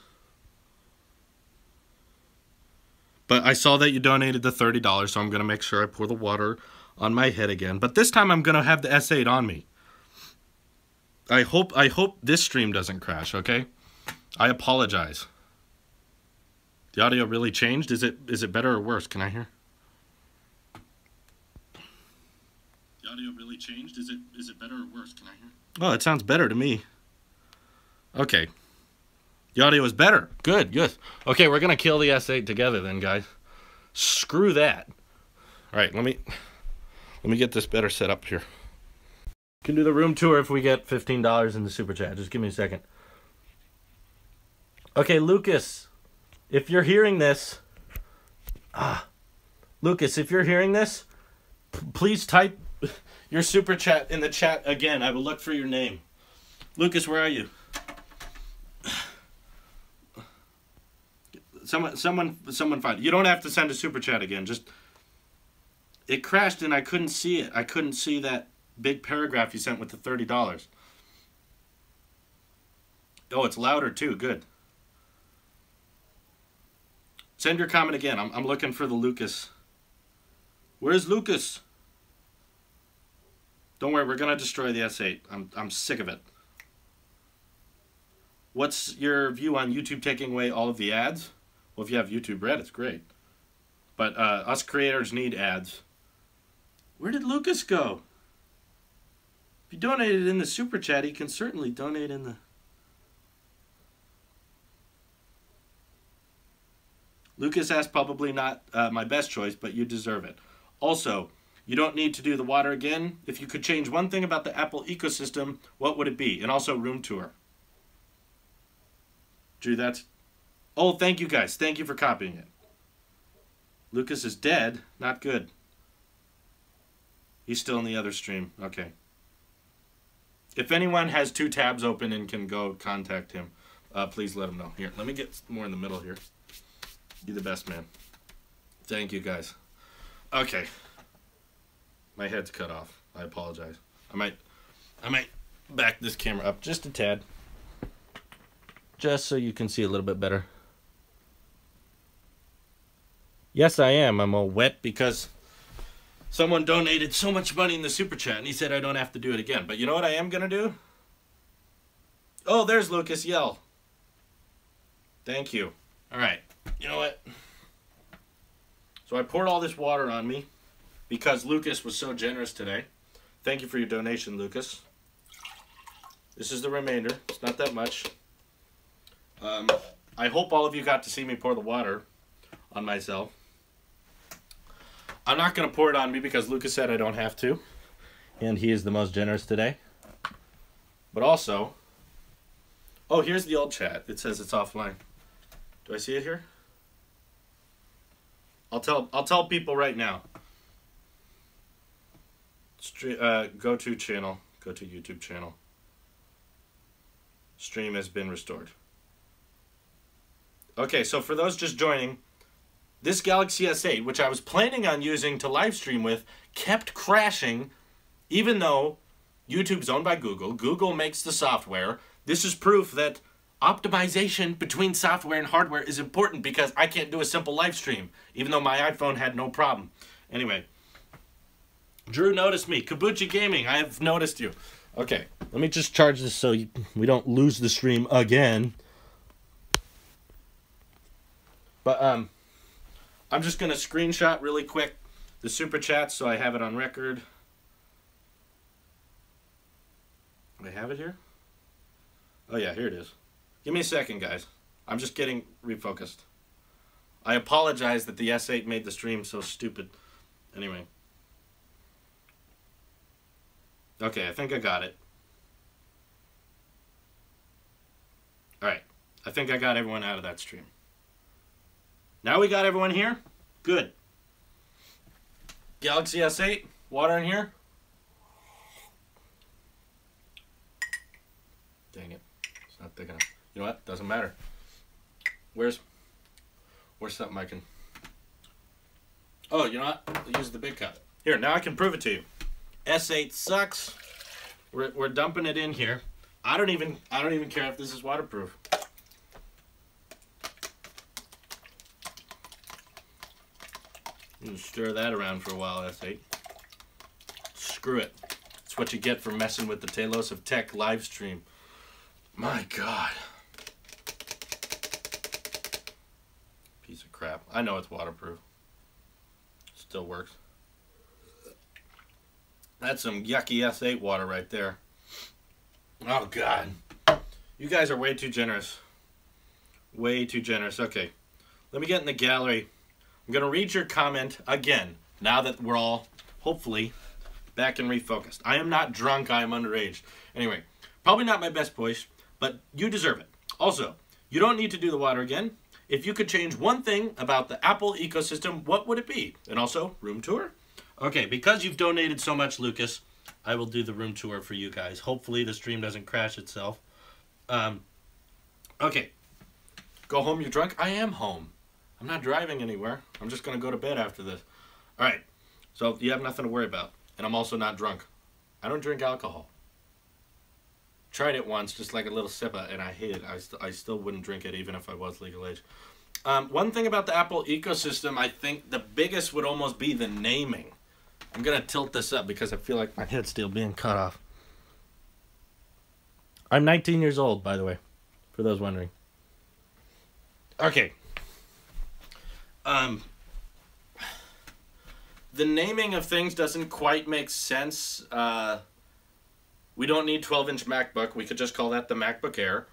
But I saw that you donated the $30, so I'm going to make sure I pour the water on my head again. But this time I'm going to have the S8 on me. I hope this stream doesn't crash, okay? I apologize. The audio really changed? Is it better or worse? Can I hear? audio really changed? Is it better or worse? Can I hear? Oh, it sounds better to me. Okay. The audio is better. Good, good. Okay, we're going to kill the S8 together then, guys. Screw that. All right, let me get this better set up here. Can do the room tour if we get $15 in the super chat. Just give me a second. Okay, Lucas, if you're hearing this, Lucas, if you're hearing this, please type your super chat in the chat again. I will look for your name. Lucas, where are you? Someone find it. You don't have to send a super chat again. Just, it crashed and I couldn't see it. I couldn't see that big paragraph you sent with the $30. Oh, it's louder too. Good. Send your comment again. I'm looking for the Lucas. Where's Lucas? Don't worry, we're gonna destroy the S8. I'm sick of it. What's your view on YouTube taking away all of the ads? Well, if you have YouTube Red, it's great. But us creators need ads. Where did Lucas go? If you donated in the super chat, he can certainly donate in the... Lucas asked, probably not my best choice, but you deserve it. Also, you don't need to do the water again. If you could change one thing about the Apple ecosystem, what would it be? And also room tour. Drew, that's... Oh, thank you guys. Thank you for copying it. Lucas is dead. Not good. He's still in the other stream. Okay. If anyone has 2 tabs open and can go contact him, please let him know. Here, let me get more in the middle here. You're the best, man. Thank you, guys. Okay. My head's cut off. I apologize. I might back this camera up just a tad. Just so you can see a little bit better. Yes, I am. I'm all wet because someone donated so much money in the super chat and he said I don't have to do it again. But you know what I am going to do? Oh, there's Lucas. Yell. Thank you. All right. You know what? So I poured all this water on me because Lucas was so generous today. Thank you for your donation, Lucas. This is the remainder. It's not that much. I hope all of you got to see me pour the water on myself. I'm not going to pour it on me because Lucas said I don't have to. And he is the most generous today. But also... Oh, here's the old chat. It says it's offline. Do I see it here? I'll tell people right now. Go to channel. Go to YouTube channel. Stream has been restored. Okay, so for those just joining, this Galaxy S8, which I was planning on using to live stream with, kept crashing, even though YouTube's owned by Google. Google makes the software. This is proof that optimization between software and hardware is important because I can't do a simple live stream, even though my iPhone had no problem. Anyway, Drew noticed me. Kabuchi Gaming, I have noticed you. Okay, let me just charge this so we don't lose the stream again. But I'm just going to screenshot really quick the super chat so I have it on record. Do I have it here? Oh yeah, here it is. Give me a second, guys. I'm just getting refocused. I apologize that the S8 made the stream so stupid. Anyway. Okay, I think I got it. Alright. I think I got everyone out of that stream. Now we got everyone here? Good. Galaxy S8, water in here. Dang it. It's not thick enough. You know what? Doesn't matter. Where's something I can... Oh, you know what? I'll use the big cup. Here, now I can prove it to you. S8 sucks. We're dumping it in here. I don't even care if this is waterproof. Stir that around for a while, S8. Screw it. It's what you get for messing with the Tailosive Tech live stream. My God. Piece of crap. I know it's waterproof. Still works. That's some yucky S8 water right there. Oh, God. You guys are way too generous. Way too generous. Okay. Let me get in the gallery. I'm going to read your comment again, now that we're all, hopefully, back and refocused. I am not drunk. I am underage. Anyway, probably not my best voice, but you deserve it. Also, you don't need to do the water again. If you could change one thing about the Apple ecosystem, what would it be? And also, room tour? Okay, because you've donated so much, Lucas, I will do the room tour for you guys. Hopefully the stream doesn't crash itself. Okay. Go home, you're drunk? I am home. I'm not driving anywhere. I'm just going to go to bed after this. All right. So you have nothing to worry about. And I'm also not drunk. I don't drink alcohol. Tried it once, just like a little sip, and I hate it. I still wouldn't drink it even if I was legal age. One thing about the Apple ecosystem, I think the biggest would almost be the naming. I'm going to tilt this up because I feel like my head's still being cut off. I'm 19 years old, by the way, for those wondering. Okay. The naming of things doesn't quite make sense. We don't need 12-inch MacBook. We could just call that the MacBook Air.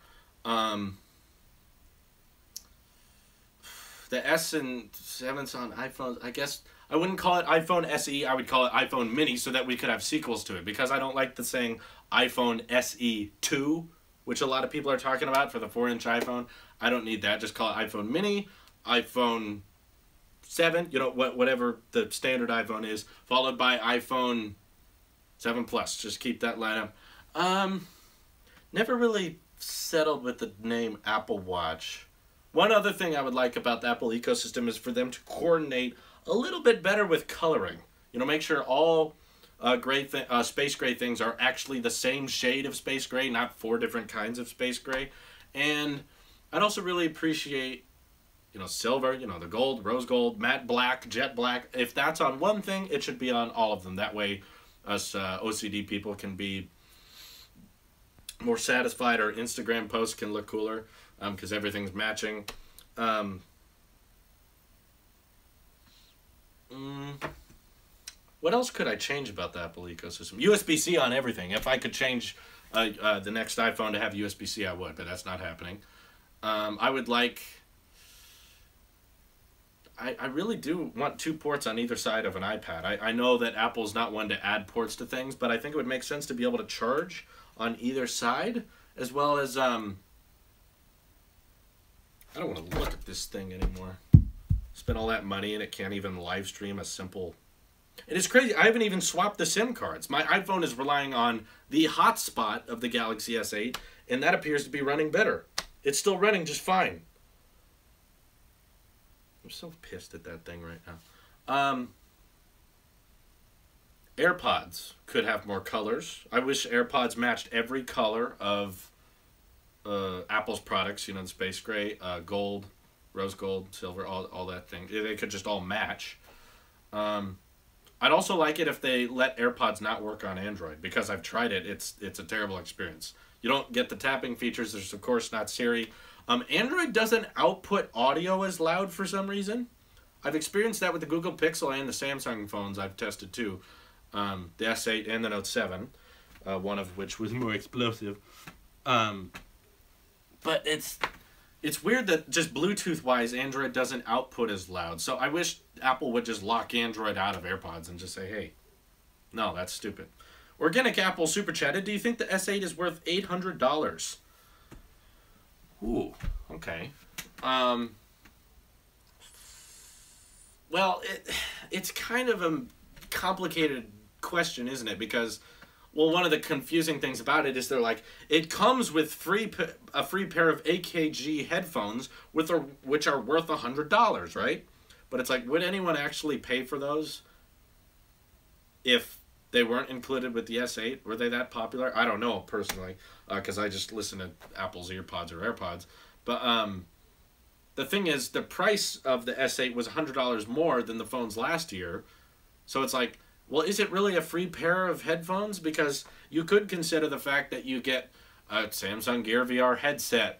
The S and 7's on iPhones. I guess I wouldn't call it iPhone SE. I would call it iPhone Mini so that we could have sequels to it. Because I don't like the saying iPhone SE 2, which a lot of people are talking about for the 4-inch iPhone. I don't need that. Just call it iPhone Mini, iPhone 7, you know, whatever the standard iPhone is, followed by iPhone 7 Plus. Just keep that lineup. Never really settled with the name Apple Watch. One other thing I would like about the Apple ecosystem is for them to coordinate a little bit better with coloring. You know, make sure all space gray things are actually the same shade of space gray, not 4 different kinds of space gray. And I'd also really appreciate, you know, silver, you know, the gold, rose gold, matte black, jet black. If that's on one thing, it should be on all of them. That way us OCD people can be more satisfied. Our Instagram posts can look cooler because everything's matching. What else could I change about the Apple ecosystem? USB-C on everything. If I could change the next iPhone to have USB-C, I would, but that's not happening. I would like... I really do want 2 ports on either side of an iPad. I know that Apple's not one to add ports to things, but I think it would make sense to be able to charge on either side, as well as... I don't want to look at this thing anymore. Spent all that money and it can't even live stream a simple... It is crazy. I haven't even swapped the SIM cards. My iPhone is relying on the hotspot of the Galaxy S8, and that appears to be running better. It's still running just fine. I'm so pissed at that thing right now. AirPods could have more colors. I wish AirPods matched every color of Apple's products. You know, the space gray, gold, rose gold, silver, all that thing. They could just all match. I'd also like it if they let AirPods not work on Android, because I've tried it. It's a terrible experience. You don't get the tapping features. There's, of course, not Siri. Android doesn't output audio as loud for some reason. I've experienced that with the Google Pixel and the Samsung phones I've tested too. The S8 and the Note 7, one of which was more explosive. But it's weird that just Bluetooth-wise, Android doesn't output as loud. So I wish Apple would just lock Android out of AirPods and just say, hey, no, that's stupid. Organic Apple Super Chatted, do you think the S8 is worth $800? Ooh, okay. Well, it's kind of a complicated question, isn't it? Because, well, one of the confusing things about it is they're like, it comes with a free pair of AKG headphones which are worth $100, right? But it's like, would anyone actually pay for those if they weren't included with the S8? Were they that popular? I don't know, personally, because I just listen to Apple's EarPods or AirPods. But the thing is, the price of the S8 was $100 more than the phones last year. So it's like, well, is it really a free pair of headphones? Because you could consider the fact that you get a Samsung Gear VR headset.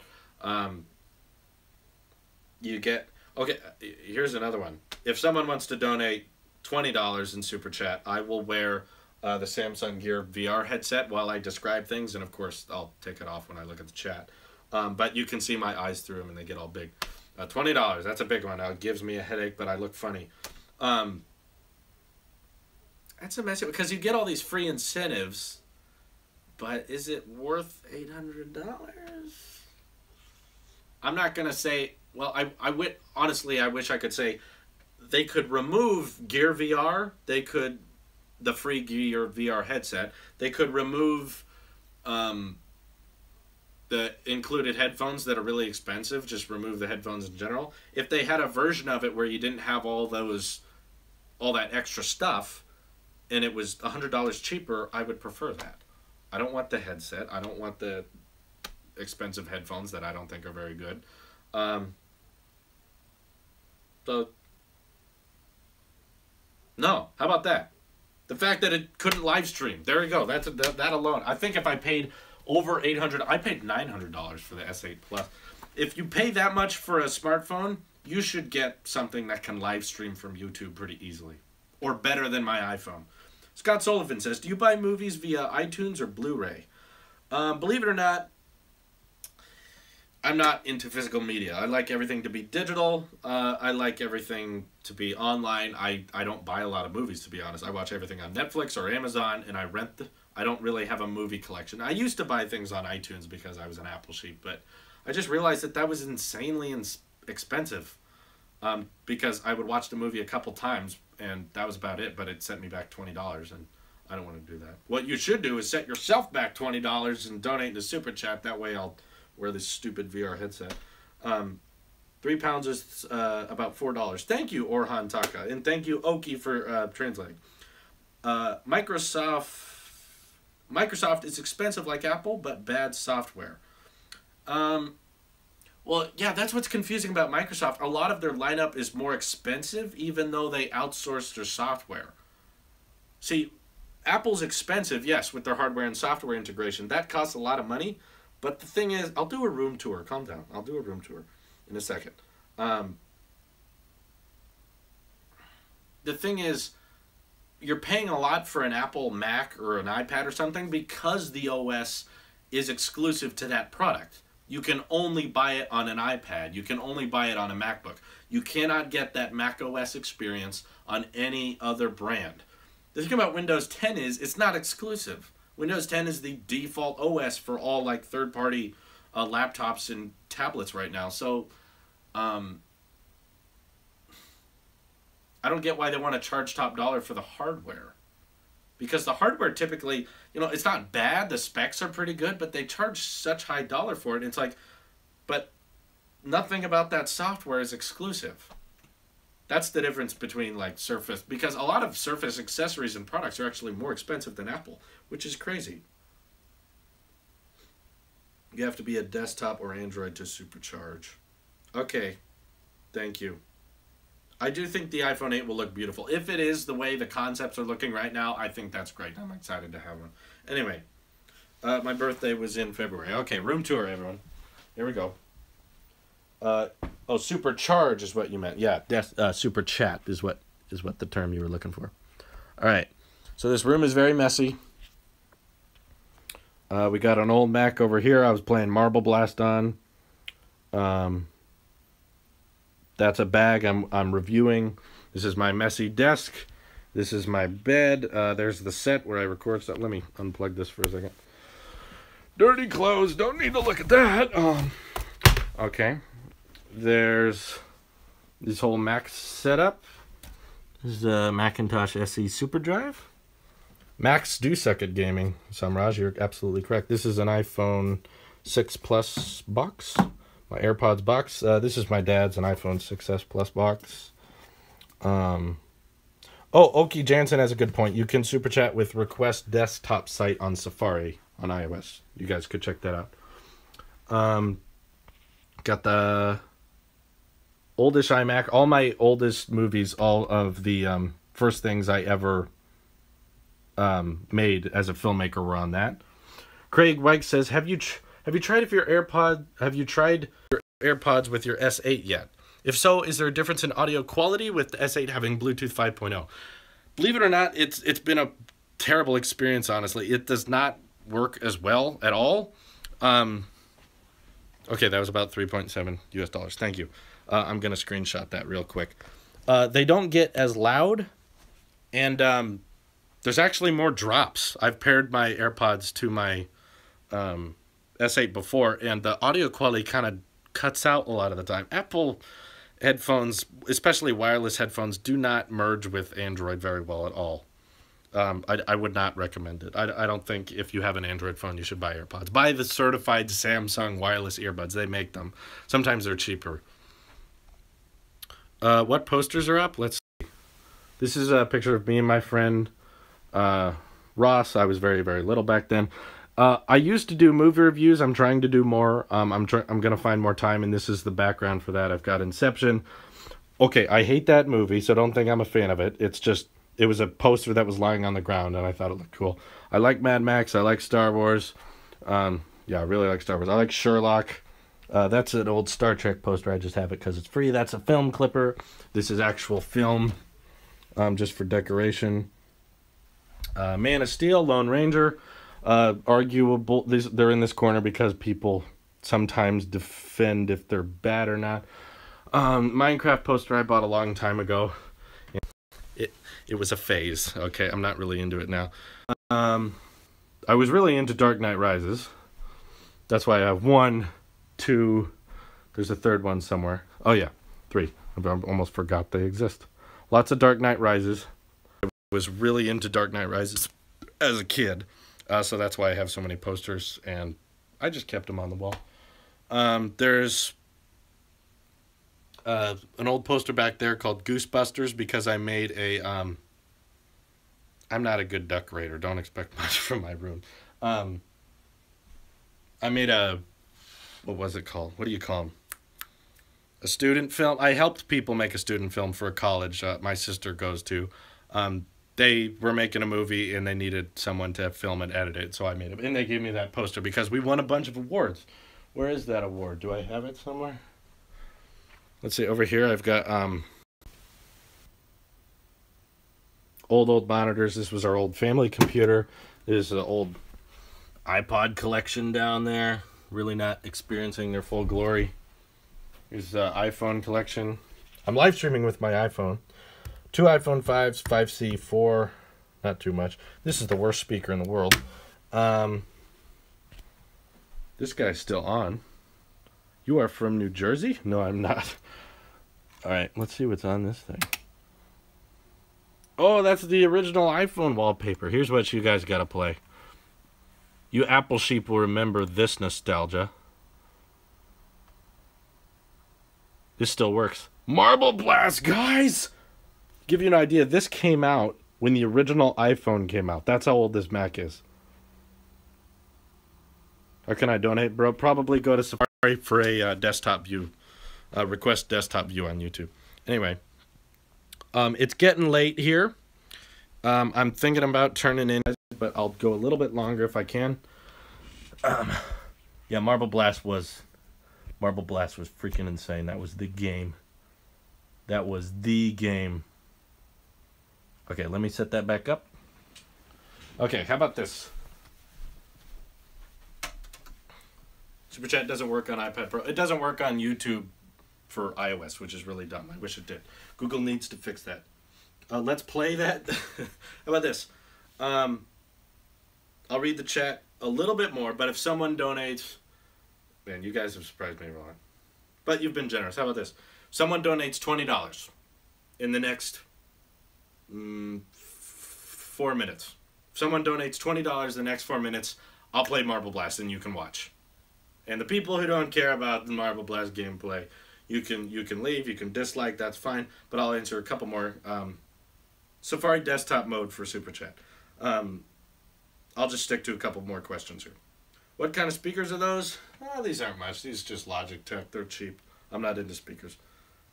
You get... Okay, here's another one. If someone wants to donate $20 in Super Chat, I will wear the Samsung Gear VR headset while I describe things, and of course I'll take it off when I look at the chat. But you can see my eyes through them and they get all big. $20, that's a big one. It gives me a headache, but I look funny. That's a mess because you get all these free incentives, but is it worth $800? I'm not gonna say. Well, honestly, I wish I could say they could remove Gear VR. They could the free Gear VR headset. They could remove the included headphones that are really expensive. Just remove the headphones in general. If they had a version of it where you didn't have all that extra stuff, and it was $100 cheaper, I would prefer that. I don't want the headset. I don't want the expensive headphones that I don't think are very good. So, no. How about that? The fact that it couldn't live stream. There you go. That alone. I think if I paid over $800, I paid $900 for the S8 Plus. If you pay that much for a smartphone, you should get something that can live stream from YouTube pretty easily, or better than my iPhone. Scott Sullivan says, do you buy movies via iTunes or Blu-ray? Believe it or not, I'm not into physical media. I like everything to be digital. I like everything to be online. I don't buy a lot of movies, to be honest. I watch everything on Netflix or Amazon, and I rent. I don't really have a movie collection. I used to buy things on iTunes because I was an Apple sheep, but I just realized that was insanely expensive because I would watch the movie a couple times, and that was about it, but it sent me back $20, and I don't want to do that. What you should do is set yourself back $20 and donate to Super Chat. That way I'll wear this stupid VR headset. 3 pounds is about $4. Thank you, Orhan Taka, and thank you, Oki, for translating. Microsoft is expensive like Apple, but bad software. Well, yeah, that's what's confusing about Microsoft. A lot of their lineup is more expensive, even though they outsource their software. See, Apple's expensive, yes, with their hardware and software integration. That costs a lot of money. But the thing is, I'll do a room tour. Calm down. I'll do a room tour in a second. The thing is, you're paying a lot for an Apple Mac or an iPad or something because the OS is exclusive to that product. You can only buy it on an iPad. You can only buy it on a MacBook. You cannot get that Mac OS experience on any other brand. The thing about Windows 10 is it's not exclusive. Windows 10 is the default OS for all like third-party laptops and tablets right now. So I don't get why they want to charge top dollar for the hardware. Because the hardware typically, it's not bad. The specs are pretty good, but they charge such high dollar for it. It's like, but nothing about that software is exclusive. That's the difference between like Surface, because a lot of Surface accessories and products are actually more expensive than Apple, which is crazy. You have to be a desktop or Android to supercharge. Okay, thank you. I do think the iPhone 8 will look beautiful. If it is the way the concepts are looking right now, I think that's great. I'm excited to have one. Anyway, my birthday was in February. Okay, room tour, everyone. Here we go. Oh, supercharge is what you meant. Yeah, super chat is what the term you were looking for. All right. So this room is very messy. We got an old Mac over here. I was playing Marble Blast on. That's a bag I'm reviewing. This is my messy desk. This is my bed. There's the set where I record stuff. Let me unplug this for a second. Dirty clothes. Don't need to look at that. Okay. There's this whole Mac setup. This is a Macintosh SE SuperDrive. Macs do suck at gaming, Samraj. You're absolutely correct. This is an iPhone 6 Plus box. My AirPods box. This is my dad's, an iPhone 6s Plus box. Oh, Oki Jansen has a good point. You can super chat with request desktop site on Safari on iOS. You guys could check that out. Got the oldish iMac. All my oldest movies, all of the first things I ever made as a filmmaker were on that. Craig White says, Have you tried your AirPods with your S8 yet? If so, is there a difference in audio quality with the S8 having Bluetooth 5.0? Believe it or not, it's been terrible experience, honestly. It does not work as well at all. Okay, that was about 3.7 US dollars. Thank you. I'm going to screenshot that real quick. They don't get as loud, and there's actually more drops. I've paired my AirPods to my S8 before, and the audio quality kind of cuts out a lot of the time. Apple headphones, especially wireless headphones, do not merge with Android very well at all. I would not recommend it. I don't think if you have an Android phone, you should buy AirPods. Buy the certified Samsung wireless earbuds. They make them. Sometimes they're cheaper. What posters are up? Let's see. This is a picture of me and my friend Ross. I was very, very little back then. I used to do movie reviews. I'm trying to do more. I'm going to find more time, and this is the background for that. I've got Inception. Okay, I hate that movie, so don't think I'm a fan of it. It's just, it was a poster that was lying on the ground, and I thought it looked cool. I like Mad Max. I like Star Wars. Yeah, I really like Star Wars. I like Sherlock. That's an old Star Trek poster. I just have it because it's free. That's a film clipper. This is actual film, just for decoration. Man of Steel, Lone Ranger. Arguable. They're in this corner because people sometimes defend if they're bad or not. Minecraft poster I bought a long time ago. It was a phase. Okay, I'm not really into it now. I was really into Dark Knight Rises. That's why I have 1, 2. There's a third one somewhere. Oh yeah, 3. I almost forgot they exist. Lots of Dark Knight Rises. I was really into Dark Knight Rises as a kid. So that's why I have so many posters, and I just kept them on the wall. There's an old poster back there called Goosebusters because I made a... I'm not a good decorator. Don't expect much from my room. I made a... What was it called? What do you call them? A student film. I helped people make a student film for a college my sister goes to. They were making a movie, and they needed someone to film and edit it, so I made it. And they gave me that poster because we won a bunch of awards. Where is that award? Do I have it somewhere? Let's see. Over here, I've got old monitors. This was our old family computer. There's an old iPod collection down there. Really not experiencing their full glory. Here's the iPhone collection. I'm live streaming with my iPhone. 2 iPhone 5s, 5C, 4, not too much. This is the worst speaker in the world. This guy's still on. You are from New Jersey? No, I'm not. All right, let's see what's on this thing. Oh, that's the original iPhone wallpaper. Here's what you guys gotta play. You Apple sheep will remember this nostalgia. This still works. Marble Blast, guys! Give you an idea, this came out when the original iPhone came out. That's how old this Mac is. How can I donate, bro? Probably go to Safari for a desktop view. Request desktop view on YouTube. Anyway, it's getting late here. I'm thinking about turning in, but I'll go a little bit longer if I can. Yeah, Marble Blast was freaking insane. That was the game. That was the game. Okay, let me set that back up. Okay, how about this? Super Chat doesn't work on iPad Pro. It doesn't work on YouTube for iOS, which is really dumb. I wish it did. Google needs to fix that. Let's play that. How about this? I'll read the chat a little bit more, but if someone donates... Man, you guys have surprised me, Ron. But you've been generous. How about this? Someone donates $20 in the next 4 minutes. If someone donates $20 the next 4 minutes, I'll play Marble Blast and you can watch. And the people who don't care about the Marble Blast gameplay, you can leave, you can dislike, that's fine. But I'll answer a couple more. Safari desktop mode for Super Chat. I'll just stick to a couple more questions here. What kind of speakers are those? These aren't much. These are just Logitech. They're cheap. I'm not into speakers.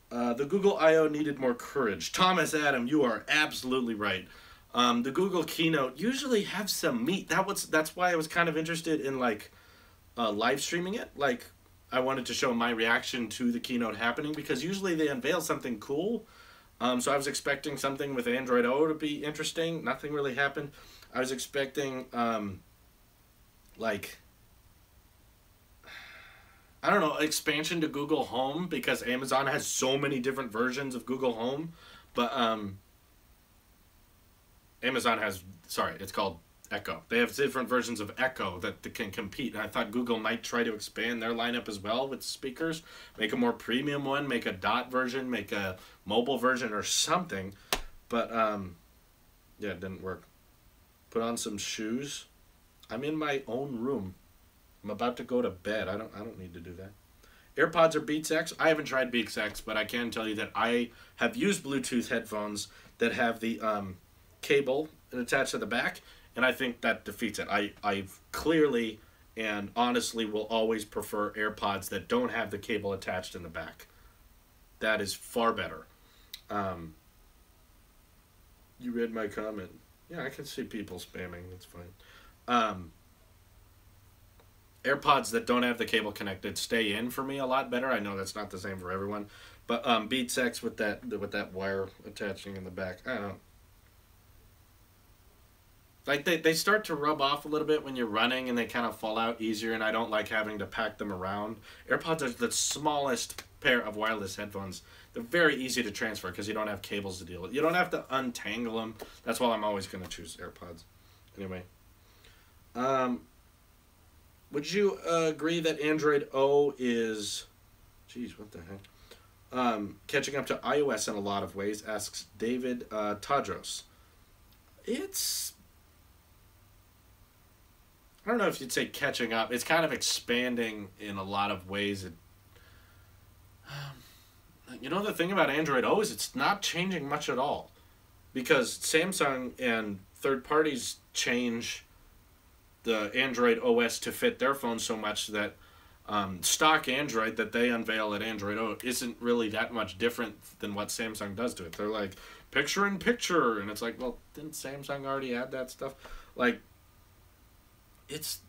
The Google I.O. needed more courage. Thomas Adam, you are absolutely right. The Google Keynote usually have some meat. That's why I was kind of interested in like live streaming it. Like I wanted to show my reaction to the keynote happening because usually they unveil something cool. So I was expecting something with Android O to be interesting. Nothing really happened. I was expecting, like, I don't know, expansion to Google Home, because Amazon has so many different versions of Google Home. But Amazon has, sorry, it's called Echo. They have different versions of Echo that can compete. And I thought Google might try to expand their lineup as well with speakers. Make a more premium one, make a dot version, make a mobile version or something. But, yeah, it didn't work. Put on some shoes. I'm in my own room. I'm about to go to bed. I don't need to do that. AirPods or Beats X? I haven't tried Beats X, but I can tell you that I have used Bluetooth headphones that have the cable attached to the back, and I think that defeats it. I clearly and honestly will always prefer AirPods that don't have the cable attached in the back. That is far better. You read my comment. Yeah, I can see people spamming. That's fine. AirPods that don't have the cable connected stay in for me a lot better. I know that's not the same for everyone, but Beats X with that wire attaching in the back, I don't know. Like they start to rub off a little bit when you're running, and they kind of fall out easier, and I don't like having to pack them around. AirPods are the smallest pair of wireless headphones. They're very easy to transfer because you don't have cables to deal with. You don't have to untangle them. That's why I'm always going to choose AirPods. Anyway. Would you agree that Android O is... Jeez, what the heck? Catching up to iOS in a lot of ways, asks David Tadros. It's... I don't know if you'd say catching up. It's kind of expanding in a lot of ways. You know, the thing about Android O is it's not changing much at all. Because Samsung and third parties change the Android OS to fit their phone so much that stock Android that they unveil at Android O isn't really that much different than what Samsung does to it. They're like, picture in picture, and it's like, well, didn't Samsung already add that stuff? Like, it's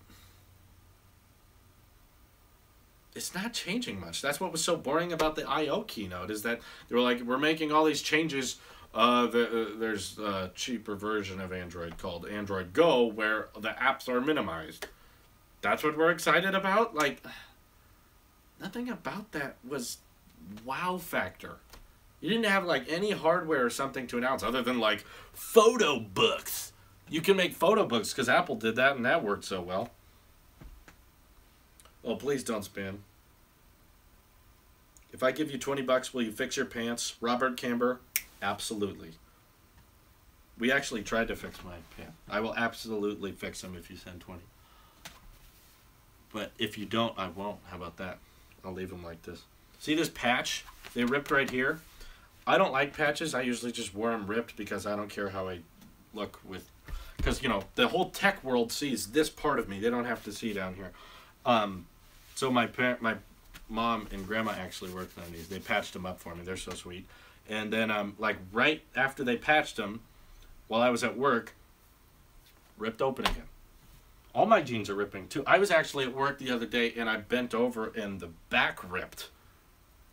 not changing much. That's what was so boring about the I/O keynote, is that they were like, we're making all these changes. There's a cheaper version of Android called Android Go where the apps are minimized. That's what we're excited about? Like, nothing about that was wow factor. You didn't have, like, any hardware or something to announce other than, like, photo books. You can make photo books because Apple did that, and that worked so well. Oh, please don't spam. If I give you $20, will you fix your pants? Robert Camber, absolutely. We actually tried to fix my pants. I will absolutely fix them if you send 20. But if you don't, I won't. How about that? I'll leave them like this. See this patch? They ripped right here. I don't like patches. I usually just wear them ripped because I don't care how I look with... Because, you know, the whole tech world sees this part of me. They don't have to see down here. So my mom and grandma actually worked on these. They patched them up for me. They're so sweet. And then, like, right after they patched them, while I was at work, ripped open again. All my jeans are ripping, too. I was actually at work the other day, and I bent over, and the back ripped.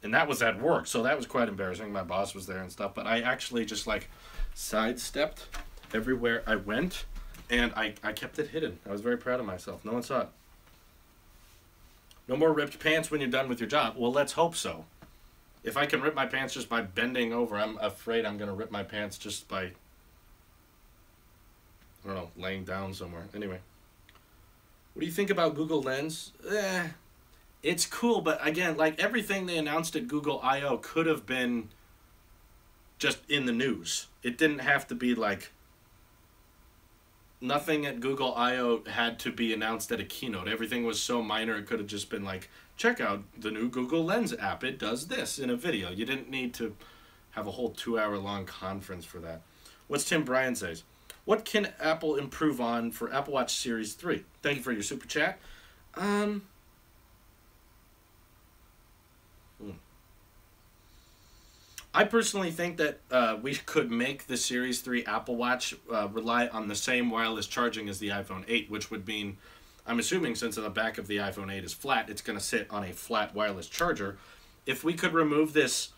And that was at work, so that was quite embarrassing. My boss was there and stuff. But I actually just, like, sidestepped everywhere I went, and I kept it hidden. I was very proud of myself. No one saw it. No more ripped pants when you're done with your job. Well, let's hope so. If I can rip my pants just by bending over, I'm afraid I'm going to rip my pants just by, I don't know, laying down somewhere. Anyway. What do you think about Google Lens? It's cool, but again, like everything they announced at Google I/O could have been just in the news. It didn't have to be like... Nothing at Google I/O had to be announced at a keynote. Everything was so minor, it could have just been like, check out the new Google Lens app. It does this in a video. You didn't need to have a whole 2-hour-long conference for that. What's Tim Bryan says? What can Apple improve on for Apple Watch Series 3? Thank you for your super chat. I personally think that we could make the Series 3 Apple Watch rely on the same wireless charging as the iPhone 8, which would mean, I'm assuming since the back of the iPhone 8 is flat, it's going to sit on a flat wireless charger. If we could remove this,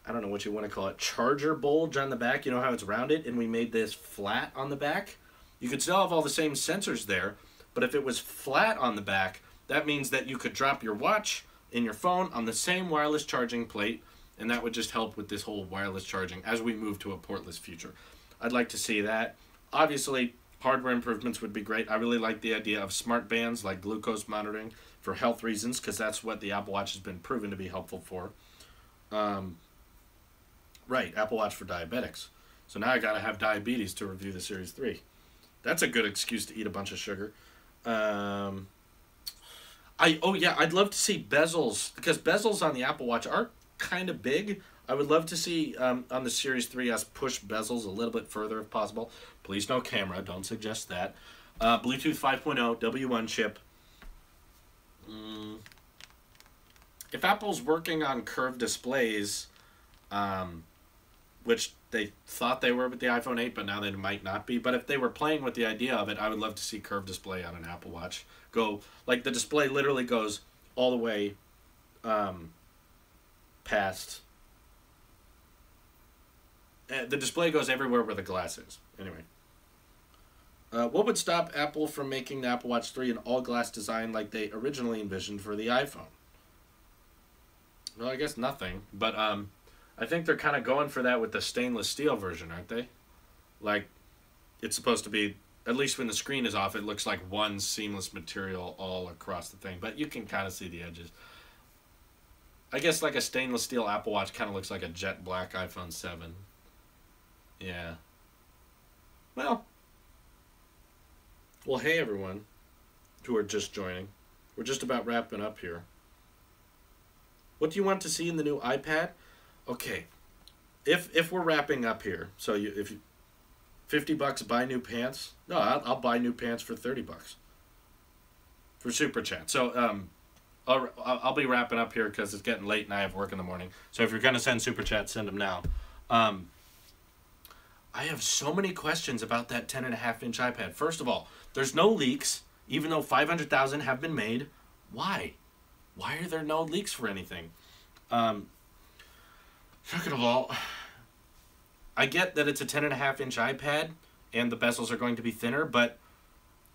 I don't know what you want to call it, charger bulge on the back, you know how it's rounded, and we made this flat on the back, You could still have all the same sensors there, but if it was flat on the back, that means that you could drop your watch and your phone on the same wireless charging plate, and that would just help with this whole wireless charging as we move to a portless future. I'd like to see that. Obviously, hardware improvements would be great. I really like the idea of smart bands like glucose monitoring for health reasons, because that's what the Apple Watch has been proven to be helpful for. Right, Apple Watch for diabetics. So now I gotta have diabetes to review the Series 3. That's a good excuse to eat a bunch of sugar. I'd love to see bezels, because bezels on the Apple Watch are kind of big. I would love to see on the Series 3 us push bezels a little bit further if possible. Please no camera, don't suggest that. Bluetooth 5.0, W1 chip. If Apple's working on curved displays, which they thought they were with the iPhone 8, but now they might not be. But if they were playing with the idea of it, I would love to see curved display on an Apple Watch. Go, like the display literally goes all the way past. The display goes everywhere where the glass is. Anyway. What would stop Apple from making the Apple Watch 3 an all-glass design like they originally envisioned for the iPhone? Well, I guess nothing. But I think they're kind of going for that with the stainless steel version, aren't they? Like, it's supposed to be, at least when the screen is off, it looks like one seamless material all across the thing. But you can kind of see the edges. I guess like a stainless steel Apple Watch kind of looks like a jet black iPhone 7. Yeah. Well, hey everyone who are just joining. We're just about wrapping up here. What do you want to see in the new iPad? Okay, if we're wrapping up here, so if you $50 buy new pants. No, I'll buy new pants for $30 for Super Chat. So I'll be wrapping up here because it's getting late and I have work in the morning. So if you're gonna send Super Chat, send them now. I have so many questions about that 10.5-inch iPad. First of all, there's no leaks, even though 500,000 have been made. Why? Why are there no leaks for anything? Second of all, I get that it's a 10.5-inch iPad and the bezels are going to be thinner, but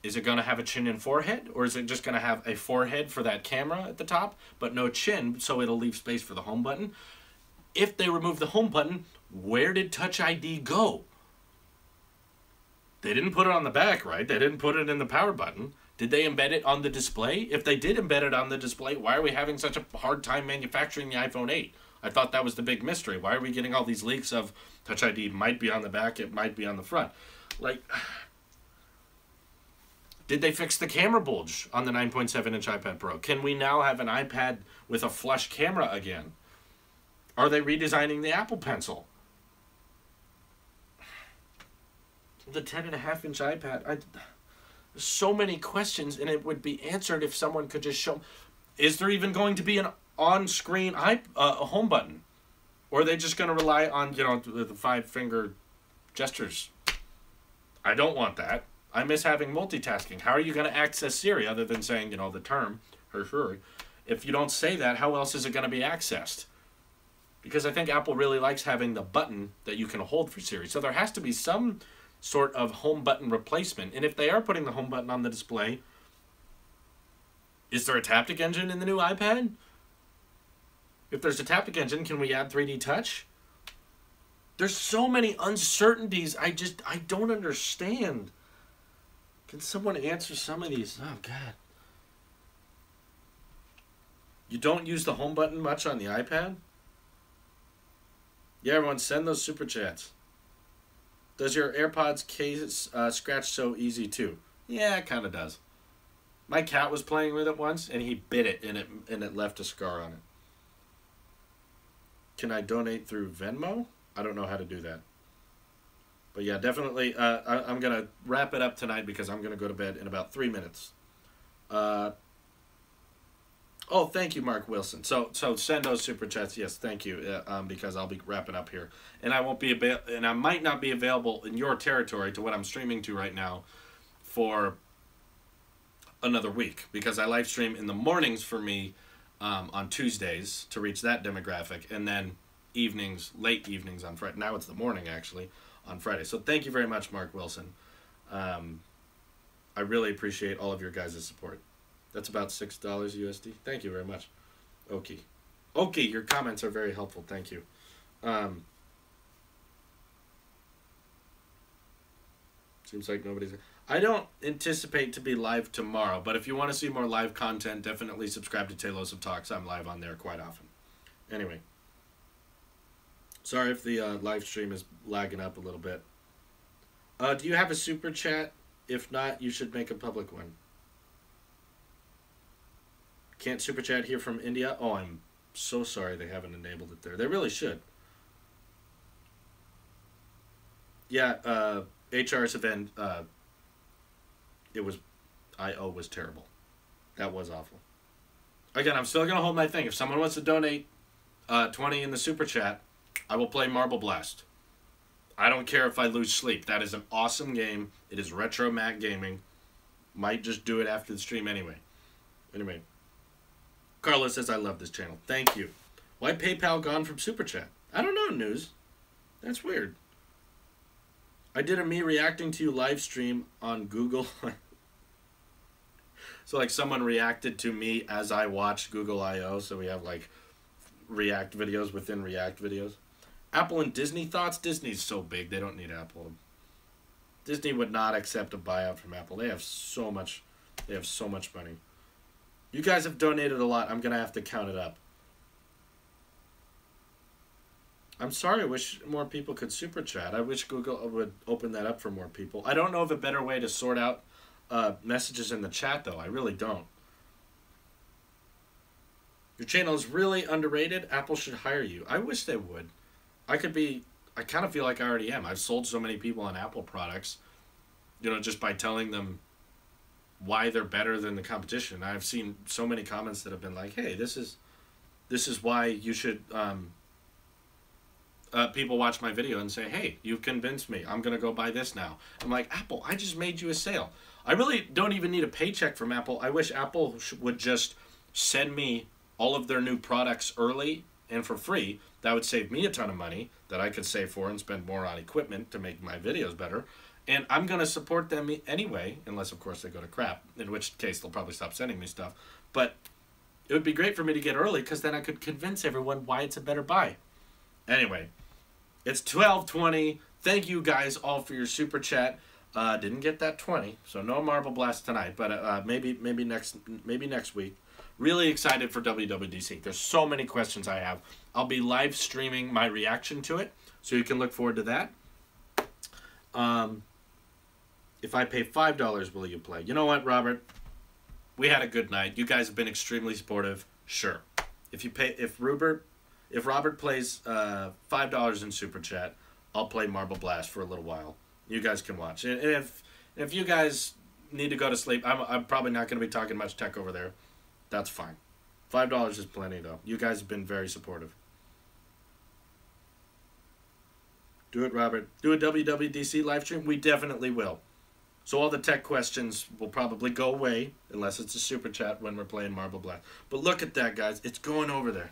is it going to have a chin and forehead? Or is it just going to have a forehead for that camera at the top, but no chin, so it'll leave space for the home button? If they remove the home button, where did Touch ID go? They didn't put it on the back, right? They didn't put it in the power button. Did they embed it on the display? If they did embed it on the display, why are we having such a hard time manufacturing the iPhone 8? I thought that was the big mystery. Why are we getting all these leaks of Touch ID might be on the back, it might be on the front? Like, did they fix the camera bulge on the 9.7-inch iPad Pro? Can we now have an iPad with a flush camera again? Are they redesigning the Apple Pencil? The 10.5-inch iPad. There's so many questions, and it would be answered if someone could just show. Is there even going to be an on-screen home button? Or are they just going to rely on, the 5-finger gestures? I don't want that. I miss having multitasking. How are you going to access Siri other than saying, the term, sure. If you don't say that, how else is it going to be accessed? Because I think Apple really likes having the button that you can hold for Siri. So there has to be some sort of home button replacement. And if they are putting the home button on the display, is there a taptic engine in the new iPad? If there's a taptic engine, can we add 3D touch? There's so many uncertainties. I don't understand. Can someone answer some of these? Oh, God. You don't use the home button much on the iPad? Yeah, everyone, send those Super Chats. Does your AirPods case scratch so easy too? Yeah, it kind of does. My cat was playing with it once, and he bit it, and it left a scar on it. Can I donate through Venmo? I don't know how to do that. But yeah, definitely, I'm going to wrap it up tonight because I'm going to go to bed in about 3 minutes. Oh, thank you, Mark Wilson. So send those Super Chats. Yes, thank you, because I'll be wrapping up here. And I might not be available in your territory to what I'm streaming to right now for another week, because I live stream in the mornings for me on Tuesdays to reach that demographic, and then late evenings on Friday. Now it's the morning, actually, on Friday. So thank you very much, Mark Wilson. I really appreciate all of your guys' support. That's about $6 USD. Thank you very much. Okay. Okay, your comments are very helpful. Thank you. Seems like nobody's... I don't anticipate to be live tomorrow, but if you want to see more live content, definitely subscribe to Tailosive Talks. I'm live on there quite often. Anyway. Sorry if the live stream is lagging up a little bit. Do you have a super chat? If not, you should make a public one. Can't super chat here from India? Oh, I'm so sorry they haven't enabled it there. They really should. Yeah, HR's event, I.O. was terrible. That was awful. Again, I'm still going to hold my thing. If someone wants to donate 20 in the super chat, I will play Marble Blast. I don't care if I lose sleep. That is an awesome game. It is retro Mac gaming. Might just do it after the stream anyway. Anyway. Carlos says, I love this channel. Thank you. Why PayPal gone from Super Chat? I don't know, News. That's weird. I did a me reacting to you live stream on Google. So, like, someone reacted to me as I watched Google I.O. So we have, like, React videos within React videos. Apple and Disney thoughts? Disney's so big, they don't need Apple. Disney would not accept a buyout from Apple. They have so much money. You guys have donated a lot. I'm going to have to count it up. I'm sorry. I wish more people could super chat. I wish Google would open that up for more people. I don't know of a better way to sort out messages in the chat, though. I really don't. Your channel is really underrated. Apple should hire you. I wish they would. I kind of feel like I already am. I've sold so many people on Apple products, you know, just by telling them why they're better than the competition. I've seen so many comments that have been like, hey, this is why you should, people watch my video and say, hey, you've convinced me. I'm going to go buy this now. I'm like, Apple, I just made you a sale. I really don't even need a paycheck from Apple. I wish Apple would just send me all of their new products early and for free. That would save me a ton of money that I could save for and spend more on equipment to make my videos better. And I'm going to support them anyway, unless, of course, they go to crap, in which case they'll probably stop sending me stuff. But it would be great for me to get early because then I could convince everyone why it's a better buy. Anyway, it's 12:20. Thank you guys all for your super chat. Didn't get that 20, so no Marble Blast tonight, but maybe next week. Really excited for WWDC. There's so many questions I have. I'll be live streaming my reaction to it, so you can look forward to that. If I pay $5, will you play? You know what, Robert? We had a good night. You guys have been extremely supportive. Sure. If Robert plays $5 in Super Chat, I'll play Marble Blast for a little while. You guys can watch. And if you guys need to go to sleep, I'm probably not going to be talking much tech over there. That's fine. $5 is plenty, though. You guys have been very supportive. Do it, Robert. Do a WWDC live stream? We definitely will. So all the tech questions will probably go away, unless it's a super chat when we're playing Marble Blast. But look at that, guys. It's going over there.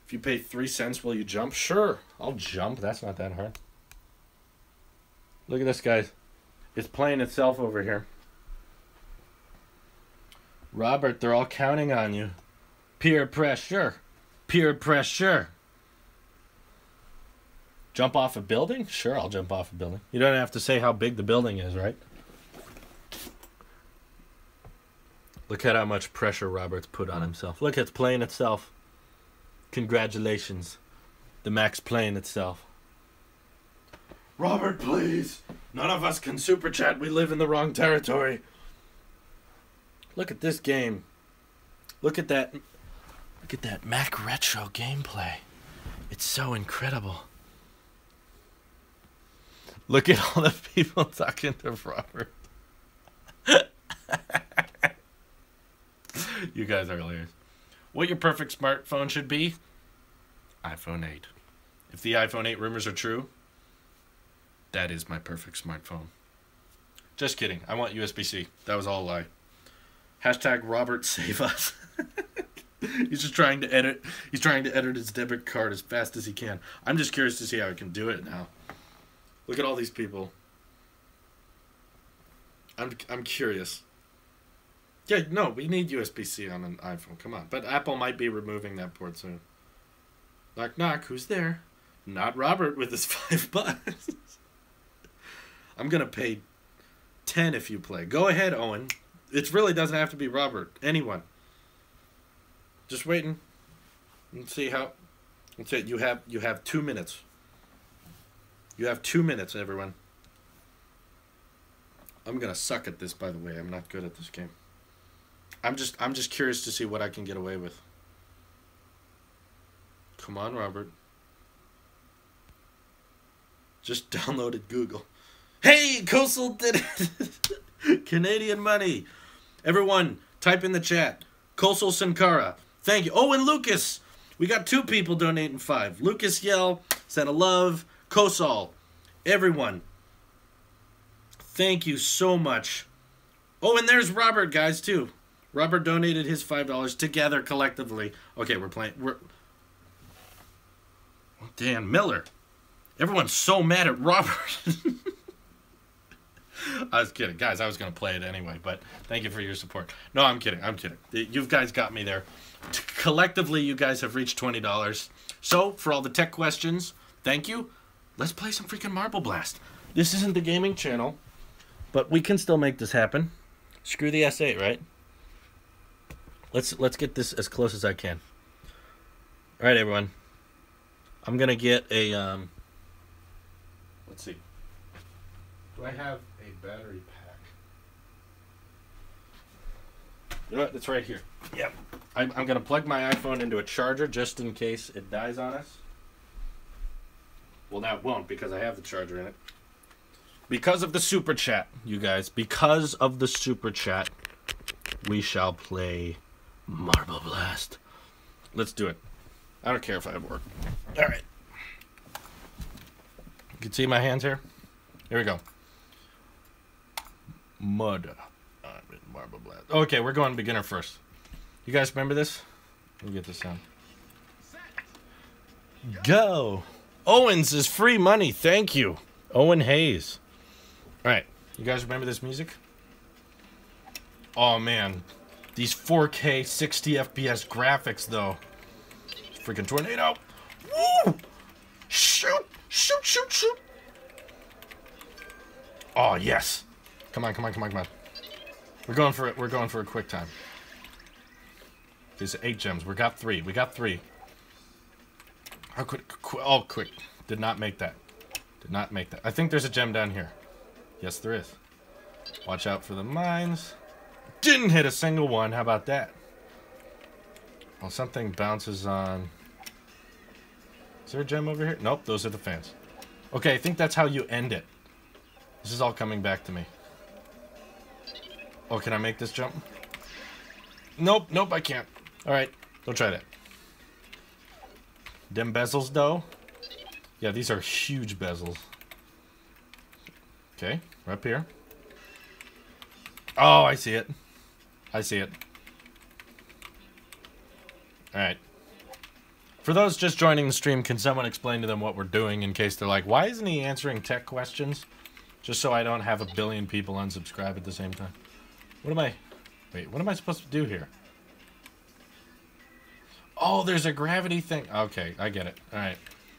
If you pay 3 cents, will you jump? Sure. I'll jump. That's not that hard. Look at this, guys. It's playing itself over here. Robert, they're all counting on you. Peer pressure. Peer pressure. Jump off a building? Sure, I'll jump off a building. You don't have to say how big the building is, right? Look at how much pressure Robert's put on himself. Look, it's playing itself. Congratulations. The Mac's playing itself. Robert, please. None of us can super chat. We live in the wrong territory. Look at this game. Look at that. Look at that Mac retro gameplay. It's so incredible. Look at all the people talking to Robert. You guys are hilarious. What your perfect smartphone should be? iPhone 8. If the iPhone 8 rumors are true, that is my perfect smartphone. Just kidding. I want USB-C. That was all a lie. Hashtag Robert save us. He's just trying to edit. He's trying to edit his debit card as fast as he can. I'm just curious to see how he can do it now. Look at all these people. I'm curious. Yeah, no, we need USB-C on an iPhone. Come on. But Apple might be removing that port soon. Knock, knock. Who's there? Not Robert with his $5. I'm going to pay 10 if you play. Go ahead, Owen. It really doesn't have to be Robert. Anyone. Just waiting. Let's see how... Let's see. You have 2 minutes. You have 2 minutes, everyone. I'm going to suck at this, by the way. I'm not good at this game. I'm just curious to see what I can get away with. Come on, Robert. Just downloaded Google. Hey, Coastal did it! Canadian money. Everyone, type in the chat. Coastal Sankara. Thank you. Oh, and Lucas. We got 2 people donating 5. Lucas Yell sent a love. Coastal. Everyone. Thank you so much. Oh, and there's Robert, guys, too. Robert donated his $5 together collectively. Okay, we're playing. Dan Miller. Everyone's so mad at Robert. I was kidding. Guys, I was going to play it anyway, but thank you for your support. No, I'm kidding. I'm kidding. You guys got me there. Collectively, you guys have reached $20. So, for all the tech questions, thank you. Let's play some freaking Marble Blast. This isn't the gaming channel, but we can still make this happen. Screw the S8, right? Let's get this as close as I can. All right, everyone. I'm gonna get a let's see. Do I have a battery pack? You know what? It's right here. Yep. I'm gonna plug my iPhone into a charger just in case it dies on us. Well, now it won't because I have the charger in it. Because of the super chat, you guys. Because of the super chat, we shall play Marble Blast. Let's do it. I don't care if I have work. All right. You can see my hands here. Here we go. Mud. Marble Blast. Okay, we're going beginner first. You guys remember this? Let me get this sound. Go. Owens is free money. Thank you. Owen Hayes. All right. You guys remember this music? Oh, man. These 4K 60 FPS graphics, though. Freaking tornado. Woo! Shoot! Shoot, shoot, shoot! Oh, yes. Come on, come on, come on, come on. We're going for it. We're going for a quick time. These are 8 gems. We got 3. We got 3. How quick? Oh, quick. Did not make that. Did not make that. I think there's a gem down here. Yes, there is. Watch out for the mines. Didn't hit a single one. How about that? Well, something bounces on... Is there a gem over here? Nope, those are the fans. Okay, I think that's how you end it. This is all coming back to me. Oh, can I make this jump? Nope, nope, I can't. Alright, don't try that. Them bezels, though. Yeah, these are huge bezels. Okay, we're up here. Oh, I see it. I see it. Alright. For those just joining the stream, can someone explain to them what we're doing in case they're like, why isn't he answering tech questions? Just so I don't have a billion people unsubscribe at the same time. What am I... Wait, what am I supposed to do here? Oh, there's a gravity thing. Okay, I get it. Alright.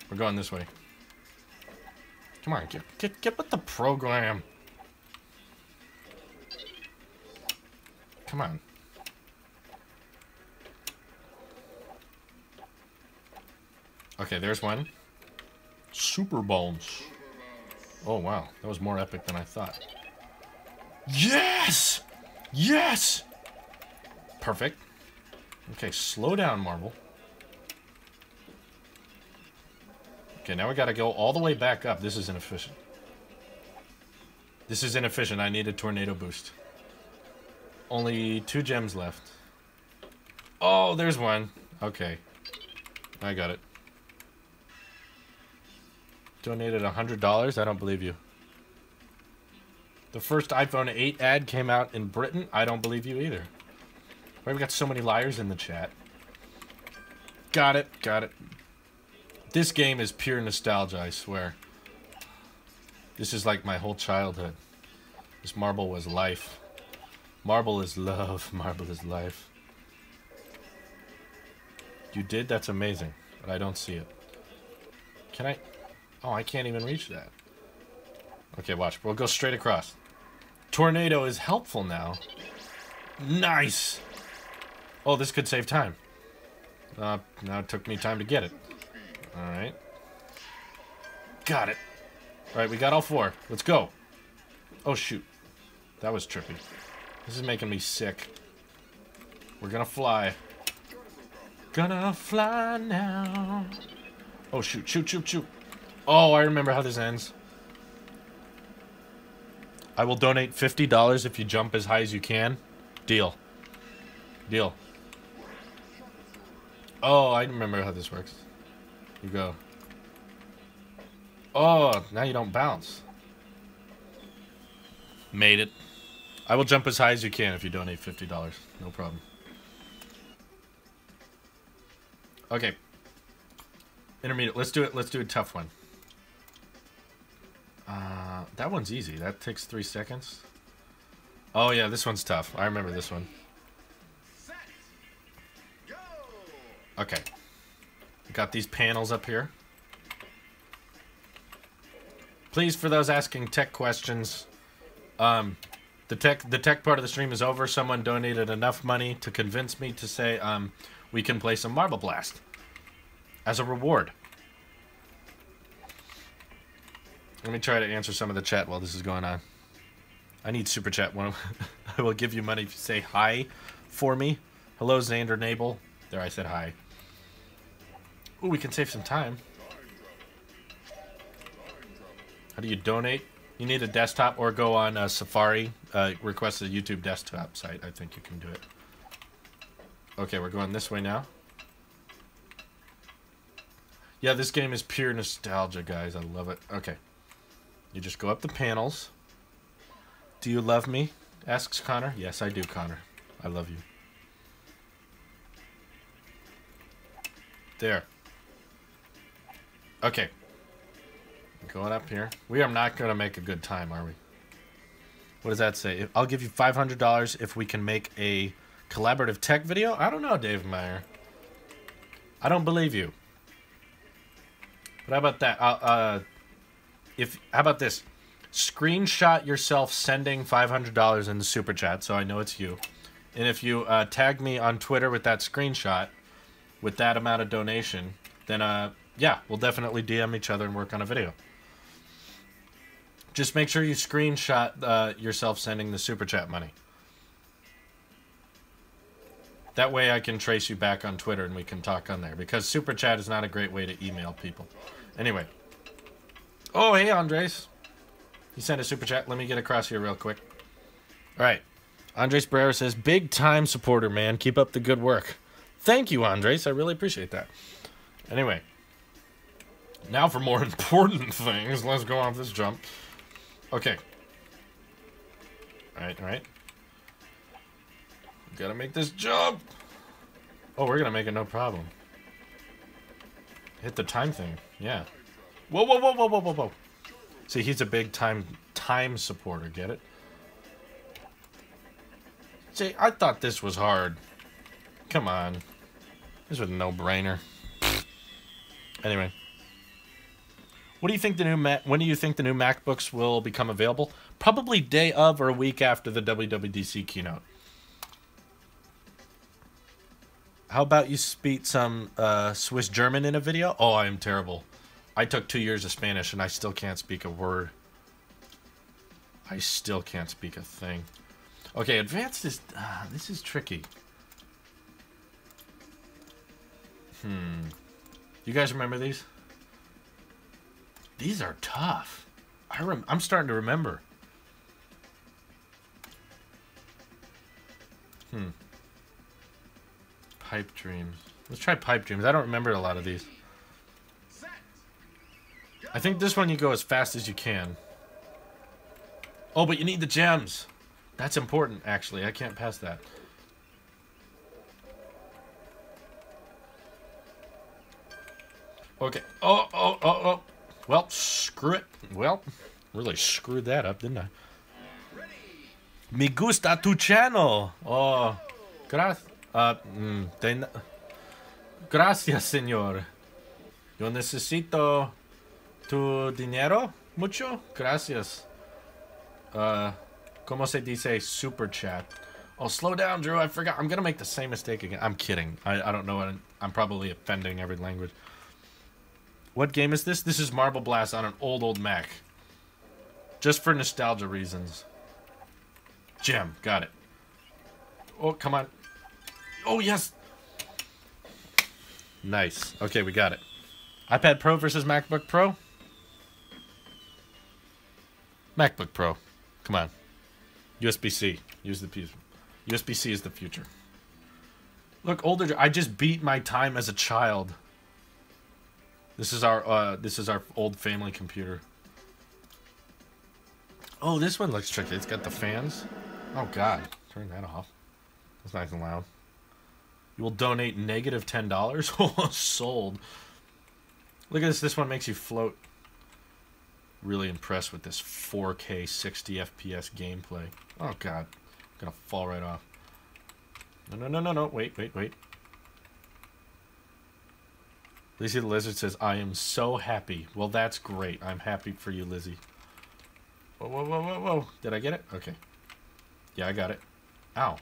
We're going this way. Come on, get with the program. Come on. Okay, there's one. Super bones. Oh, wow. That was more epic than I thought. Yes! Yes! Perfect. Okay, slow down, Marble. Okay, now we gotta go all the way back up. This is inefficient. This is inefficient. I need a tornado boost. Only 2 gems left. Oh, there's one. Okay. I got it. Donated $100? I don't believe you. The first iPhone 8 ad came out in Britain? I don't believe you either. Why have we got so many liars in the chat? Got it, got it. This game is pure nostalgia, I swear. This is like my whole childhood. This marble was life. Marble is love. Marble is life. You did? That's amazing. But I don't see it. Can I? Oh, I can't even reach that. Okay, watch. We'll go straight across. Tornado is helpful now. Nice! Oh, this could save time. Now it took me time to get it. Alright. Got it. Alright, we got all 4. Let's go. Oh, shoot. That was trippy. This is making me sick. We're gonna fly. Gonna fly now. Oh, shoot, shoot, shoot, shoot. Oh, I remember how this ends. I will donate $50 if you jump as high as you can. Deal. Deal. Oh, I remember how this works. You go. Oh, now you don't bounce. Made it. I will jump as high as you can if you donate $50. No problem. Okay. Intermediate. Let's do it. Let's do a tough one. That one's easy. That takes 3 seconds. Oh, yeah, this one's tough. I remember this one. Okay. Got these panels up here. Please, for those asking tech questions, the tech part of the stream is over. Someone donated enough money to convince me to say we can play some Marble Blast as a reward. Let me try to answer some of the chat while this is going on. I need super chat. I will give you money if you say hi for me. Hello, Xander Nabel. There, I said hi. Ooh, we can save some time. How do you donate? You need a desktop or go on Safari. Request a YouTube desktop site. I think you can do it. Okay, we're going this way now. Yeah, this game is pure nostalgia, guys. I love it. Okay. You just go up the panels. Do you love me? Asks Connor. Yes, I do, Connor. I love you. There. Okay. Going up here. We are not going to make a good time, are we? What does that say? I'll give you $500 if we can make a collaborative tech video. I don't know, Dave Meyer. I don't believe you. But how about that? How about this? Screenshot yourself sending $500 in the super chat so I know it's you. And if you tag me on Twitter with that screenshot, with that amount of donation, then yeah, we'll definitely DM each other and work on a video. Just make sure you screenshot yourself sending the super chat money. That way I can trace you back on Twitter and we can talk on there. Because super chat is not a great way to email people. Anyway. Oh, hey, Andres. You sent a super chat. Let me get across here real quick. All right. Andres Barrera says, big time supporter, man. Keep up the good work. Thank you, Andres. I really appreciate that. Anyway. Now for more important things. Let's go off this jump. Okay. Alright, alright. Gotta make this jump. Oh, we're gonna make it no problem. Hit the time thing. Yeah. Whoa, whoa, whoa, whoa, whoa, whoa, whoa. See, he's a big time supporter. Get it? See, I thought this was hard. Come on. This was a no-brainer. Anyway. What do you think when do you think the new MacBooks will become available? Probably day of or a week after the WWDC keynote. How about you speak some Swiss German in a video? Oh, I am terrible. I took 2 years of Spanish and I still can't speak a word. I still can't speak a thing. Okay, advanced is... this is tricky. You guys remember these? These are tough. I'm starting to remember. Pipe Dreams. Let's try Pipe Dreams. I don't remember a lot of these. I think this one you go as fast as you can. Oh, but you need the gems. That's important, actually. I can't pass that. Okay. Oh. Well, screw it. Well, really screwed that up, didn't I? Me gusta tu channel. Oh, gracias, señor. Yo necesito tu dinero mucho. Gracias. ¿Cómo se dice super chat? Oh, slow down, Drew. I forgot. I'm gonna make the same mistake again. I'm kidding. I don't know what I'm probably offending every language. What game is this? This is Marble Blast on an old Mac. Just for nostalgia reasons. Gem. Got it. Oh, come on. Oh, yes. Nice. Okay, we got it. iPad Pro versus MacBook Pro? MacBook Pro. Come on. USB-C. Use the piece. USB-C is the future. Look, older. I just beat my time as a child. This is our old family computer. Oh, this one looks tricky. It's got the fans. Oh God, turn that off. That's nice and loud. You will donate -$10. Oh, sold. Look at this. This one makes you float. Really impressed with this 4K 60 FPS gameplay. Oh God, I'm gonna fall right off. No. Wait. Lizzie the Lizard says, I am so happy. Well, that's great. I'm happy for you, Lizzie. Whoa. Did I get it? Okay. Yeah, I got it. Ow.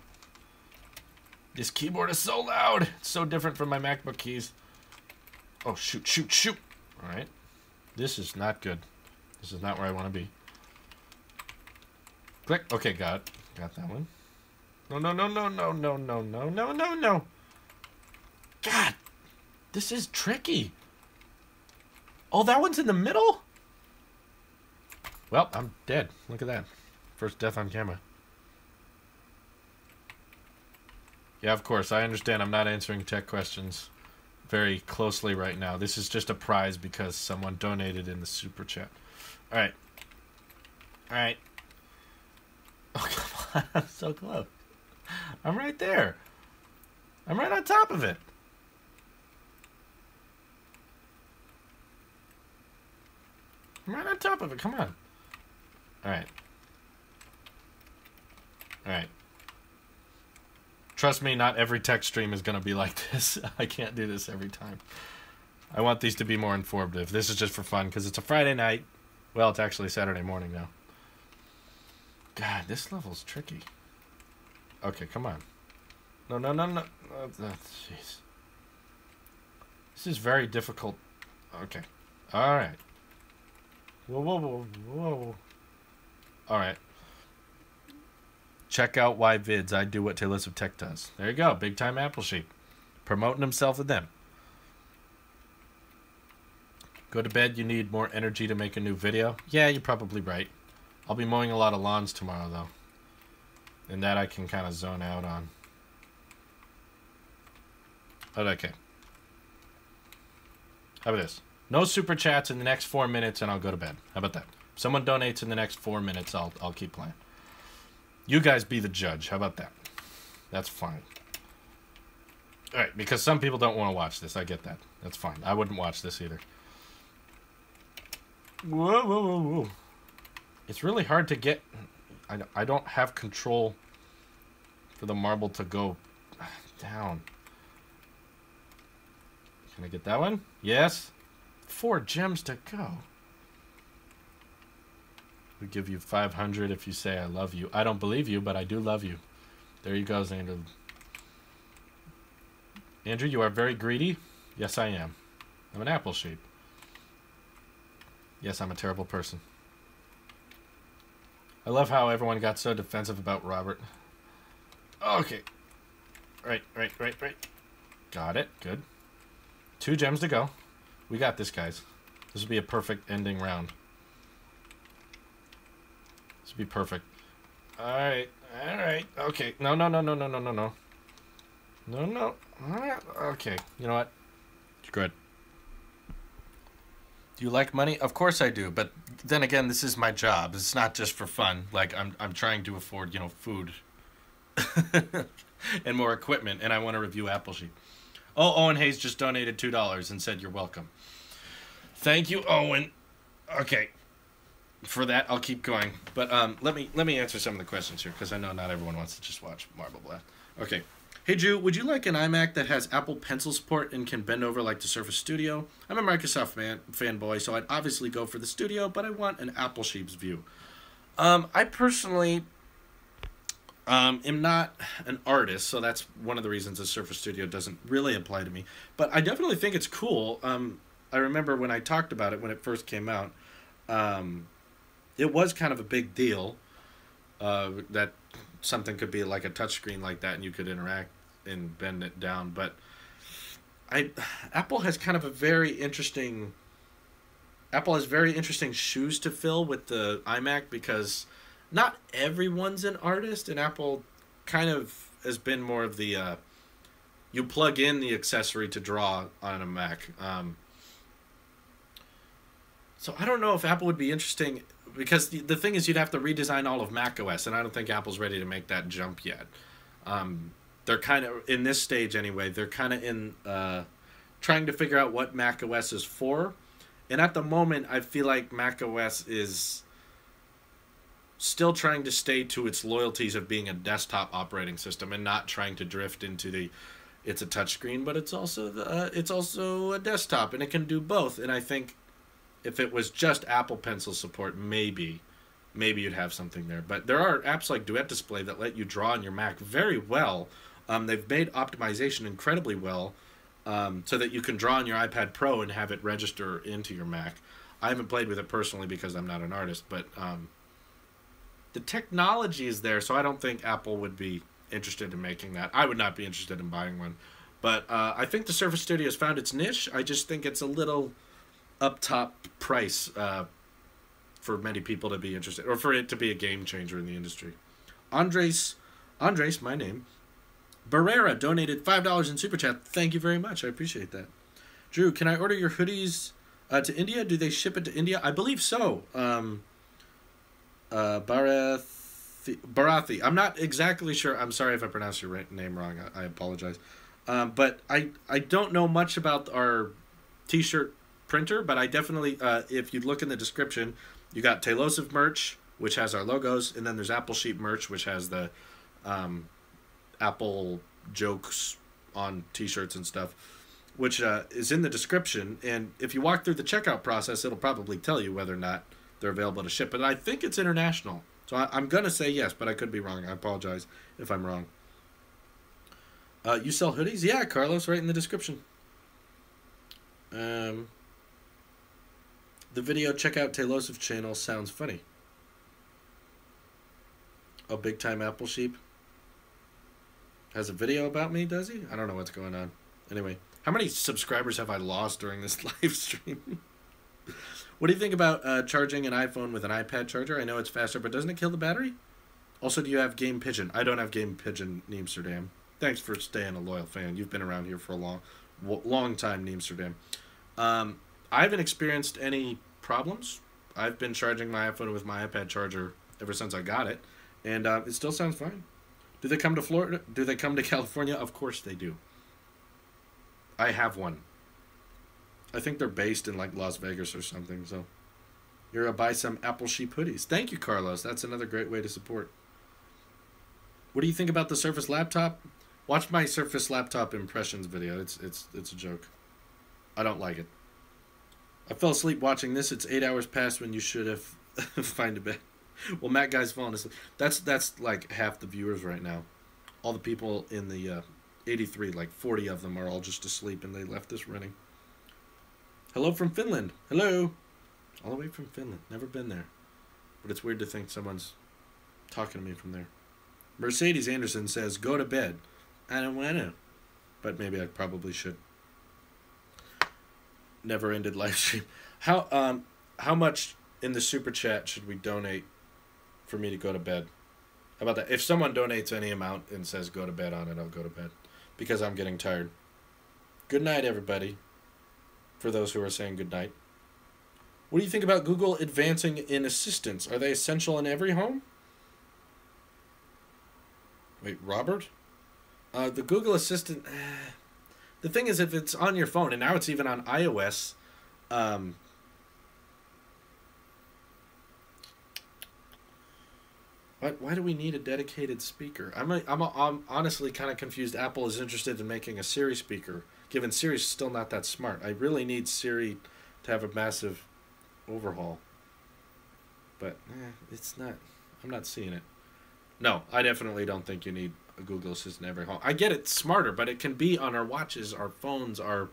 This keyboard is so loud. It's so different from my MacBook keys. Oh, shoot. All right. This is not good. This is not where I want to be. Click. Okay, got it. Got that one. No. God. This is tricky. Oh, that one's in the middle? Well, I'm dead. Look at that. First death on camera. Yeah, of course. I understand I'm not answering tech questions very closely right now. This is just a prize because someone donated in the super chat. Alright. Alright. Oh, come on. I'm so close. I'm right there. I'm right on top of it. I'm right on top of it. Come on. Alright. Alright. Trust me, not every tech stream is going to be like this. I can't do this every time. I want these to be more informative. This is just for fun because it's a Friday night. Well, it's actually Saturday morning now. God, this level's tricky. Okay, come on. No. Oh, jeez. This is very difficult. Okay. Alright. Whoa. Alright. Check out why vids. I do what Tailosive Tech does. There you go. Big time Apple sheep. Promoting himself with them. Go to bed. You need more energy to make a new video. Yeah, you're probably right. I'll be mowing a lot of lawns tomorrow, though. And that I can kind of zone out on. But okay. How about this? No super chats in the next 4 minutes and I'll go to bed. How about that? If someone donates in the next 4 minutes, I'll keep playing. You guys be the judge. How about that? That's fine. Alright, because some people don't want to watch this. I get that. That's fine. I wouldn't watch this either. Whoa. It's really hard to get... I don't have control for the marble to go down. Can I get that one? Yes. 4 gems to go. We give you 500 if you say I love you. I don't believe you, but I do love you. There you go, Xander. Andrew, you are very greedy. Yes, I am. I'm an apple sheep. Yes, I'm a terrible person. I love how everyone got so defensive about Robert. Okay. Right. Got it. Good. 2 gems to go. We got this, guys. This would be a perfect ending round. This would be perfect. Alright. Okay. No. No. Alright. Okay. You know what? Good. Do you like money? Of course I do. But then again, this is my job. It's not just for fun. Like, I'm trying to afford, you know, food. And more equipment. And I want to review Apple Sheet. Oh, Owen Hayes just donated $2 and said you're welcome. Thank you, Owen. Okay. for that, I'll keep going. But let me answer some of the questions here, because I know not everyone wants to just watch Marble Blast. Okay. Hey, Drew, would you like an iMac that has Apple Pencil support and can bend over like the Surface Studio? I'm a Microsoft fanboy, so I'd obviously go for the Studio, but I want an Apple Sheep's view. I personally am not an artist, so that's one of the reasons the Surface Studio doesn't really apply to me. But I definitely think it's cool. I remember when I talked about it when it first came out, it was kind of a big deal that something could be like a touchscreen like that and you could interact and bend it down. But Apple has kind of a very interesting... Apple has very interesting shoes to fill with the iMac, because not everyone's an artist, and Apple kind of has been more of the you plug in the accessory to draw on a Mac. So I don't know if Apple would be interesting, because the thing is you'd have to redesign all of macOS, and I don't think Apple's ready to make that jump yet. They're kind of, in this stage anyway, they're kind of in trying to figure out what macOS is for. And at the moment, I feel like macOS is still trying to stay to its loyalties of being a desktop operating system and not trying to drift into the it's a touchscreen, but it's also a desktop, and it can do both. And I think if it was just Apple Pencil support, maybe you'd have something there. But there are apps like Duet Display that let you draw on your Mac very well. They've made optimization incredibly well, so that you can draw on your iPad Pro and have it register into your Mac. I haven't played with it personally because I'm not an artist, but the technology is there, so I don't think Apple would be interested in making that. I would not be interested in buying one. But I think the Surface Studio has found its niche. I just think it's a little up top price for many people to be interested, or for it to be a game changer in the industry. Andres, my name, Barrera donated $5 in Super Chat. Thank you very much. I appreciate that. Drew, can I order your hoodies to India? Do they ship it to India? I believe so. Barathi. I'm not exactly sure. I'm sorry if I pronounced your name wrong. I apologize. But I don't know much about our t-shirt printer, but I definitely, if you look in the description, you got Tailosive merch, which has our logos, and then there's Apple Sheep merch, which has the Apple jokes on t-shirts and stuff, which is in the description. And if you walk through the checkout process, it'll probably tell you whether or not they're available to ship. But I think it's international. So I'm going to say yes, but I could be wrong. I apologize if I'm wrong. You sell hoodies? Yeah, Carlos, right in the description. The video, check out Tailosive channel, sounds funny. Oh, big time Apple Sheep. Has a video about me, does he? I don't know what's going on. Anyway, how many subscribers have I lost during this live stream? What do you think about charging an iPhone with an iPad charger? I know it's faster, but doesn't it kill the battery? Also, do you have Game Pigeon? I don't have Game Pigeon, Neamsterdam. Thanks for staying a loyal fan. You've been around here for a long time, Neamsterdam. I haven't experienced any problems. I've been charging my iPhone with my iPad charger ever since I got it, and it still sounds fine. Do they come to Florida? Do they come to California? Of course they do. I have one. I think they're based in like Las Vegas or something. So you're gonna buy some Apple Sheep hoodies. Thank you, Carlos. That's another great way to support. What do you think about the Surface laptop? Watch my Surface laptop impressions video. It's a joke. I don't like it. I fell asleep watching this. It's 8 hours past when you should have find a bed. Well, Matt Guy's falling asleep. That's like half the viewers right now. All the people in the 83, like 40 of them are all just asleep, and they left this running. Hello from Finland. Hello. All the way from Finland. Never been there. But it's weird to think someone's talking to me from there. Mercedes Anderson says, go to bed. I don't want to. But maybe I probably should. Never ended live stream. How much in the super chat should we donate for me to go to bed? How about that? If someone donates any amount and says go to bed on it, I'll go to bed. Because I'm getting tired. Good night, everybody. For those who are saying good night. What do you think about Google advancing in assistants? Are they essential in every home? Wait, Robert? The Google Assistant... The thing is, if it's on your phone, and now it's even on iOS, Why do we need a dedicated speaker? I'm honestly kind of confused. Apple is interested in making a Siri speaker, given Siri's still not that smart. I really need Siri to have a massive overhaul. But it's not. I'm not seeing it. No, I definitely don't think you need a Google Assistant in every home. I get it's smarter, but it can be on our watches, our phones, our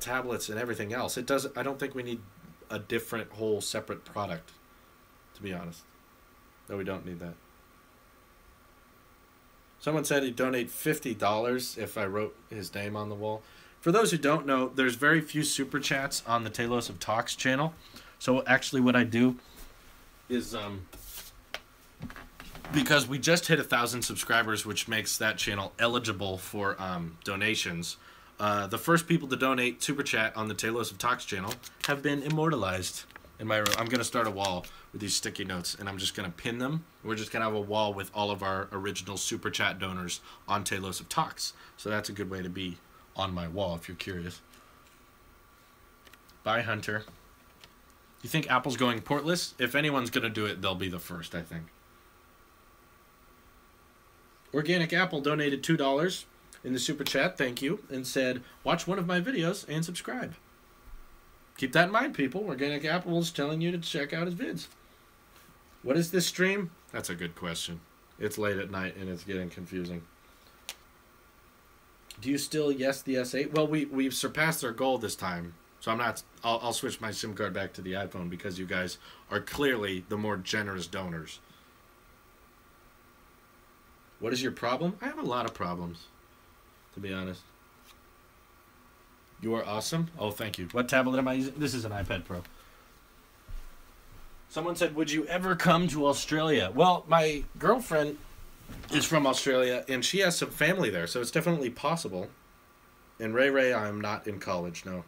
tablets, and everything else. It does. I don't think we need a different whole separate product, to be honest. No, we don't need that. Someone said he'd donate $50 if I wrote his name on the wall. For those who don't know, there's very few super chats on the Tailosive Talks channel. So actually what I do is, because we just hit 1,000 subscribers, which makes that channel eligible for donations, the first people to donate super chat on the Tailosive Talks channel have been immortalized in my room. I'm going to start a wall with these sticky notes, and I'm just going to pin them. We're just going to have a wall with all of our original super chat donors on Tailosive Talks. So that's a good way to be on my wall if you're curious. Bye, Hunter. You think Apple's going portless? If anyone's going to do it, they'll be the first, I think. Organic Apple donated $2 in the super chat, thank you, and said, watch one of my videos and subscribe. Keep that in mind, people. Organic Apple is telling you to check out his vids. What is this stream? That's a good question. It's late at night and it's getting confusing. Do you still yes the S8? Well, we've surpassed our goal this time. So I'm not. I'll switch my SIM card back to the iPhone because you guys are clearly the more generous donors. What is your problem? I have a lot of problems, to be honest. You are awesome. Oh, thank you. What tablet am I using? This is an iPad Pro. Someone said, would you ever come to Australia? Well, my girlfriend is from Australia, and she has some family there, so it's definitely possible. And Ray, I'm not in college, no.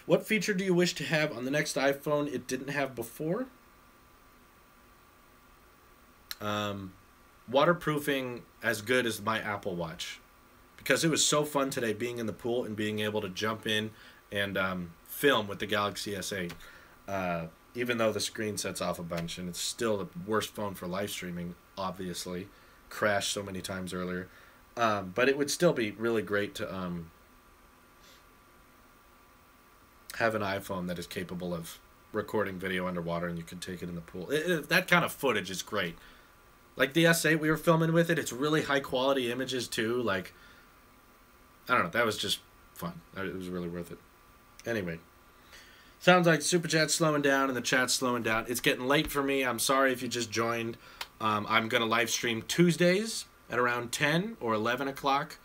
What feature do you wish to have on the next iPhone it didn't have before? Waterproofing as good as my Apple Watch. Because it was so fun today being in the pool and being able to jump in and film with the Galaxy S8. Even though the screen sets off a bunch, and it's still the worst phone for live streaming, obviously. Crashed so many times earlier. But it would still be really great to have an iPhone that is capable of recording video underwater and you can take it in the pool. That kind of footage is great. Like the S8 we were filming with it, it's really high quality images too. Like, I don't know, that was just fun. It was really worth it. Anyway, sounds like Super Chat's slowing down and the chat's slowing down. It's getting late for me. I'm sorry if you just joined. I'm going to live stream Tuesdays at around 10 or 11 o'clock.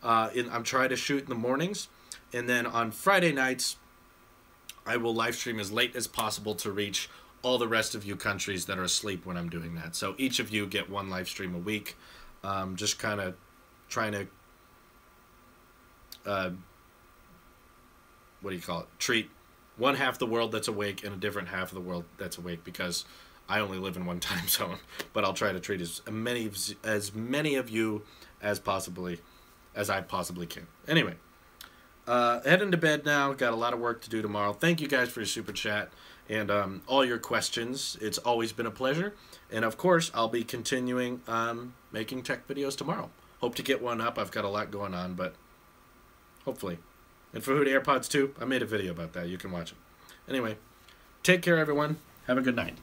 I'm trying to shoot in the mornings. And then on Friday nights, I will live stream as late as possible to reach all the rest of you countries that are asleep when I'm doing that. So each of you get one live stream a week. Just kind of trying to, what do you call it? Treat one half the world that's awake and a different half of the world that's awake, because I only live in one time zone. But I'll try to treat as many of you as I possibly can. Anyway. Heading to bed now. Got a lot of work to do tomorrow. Thank you guys for your super chat and all your questions. It's always been a pleasure. And of course, I'll be continuing making tech videos tomorrow. Hope to get one up. I've got a lot going on, but hopefully. And for Hood AirPods 2, I made a video about that. You can watch it. Anyway, take care, everyone. Have a good night.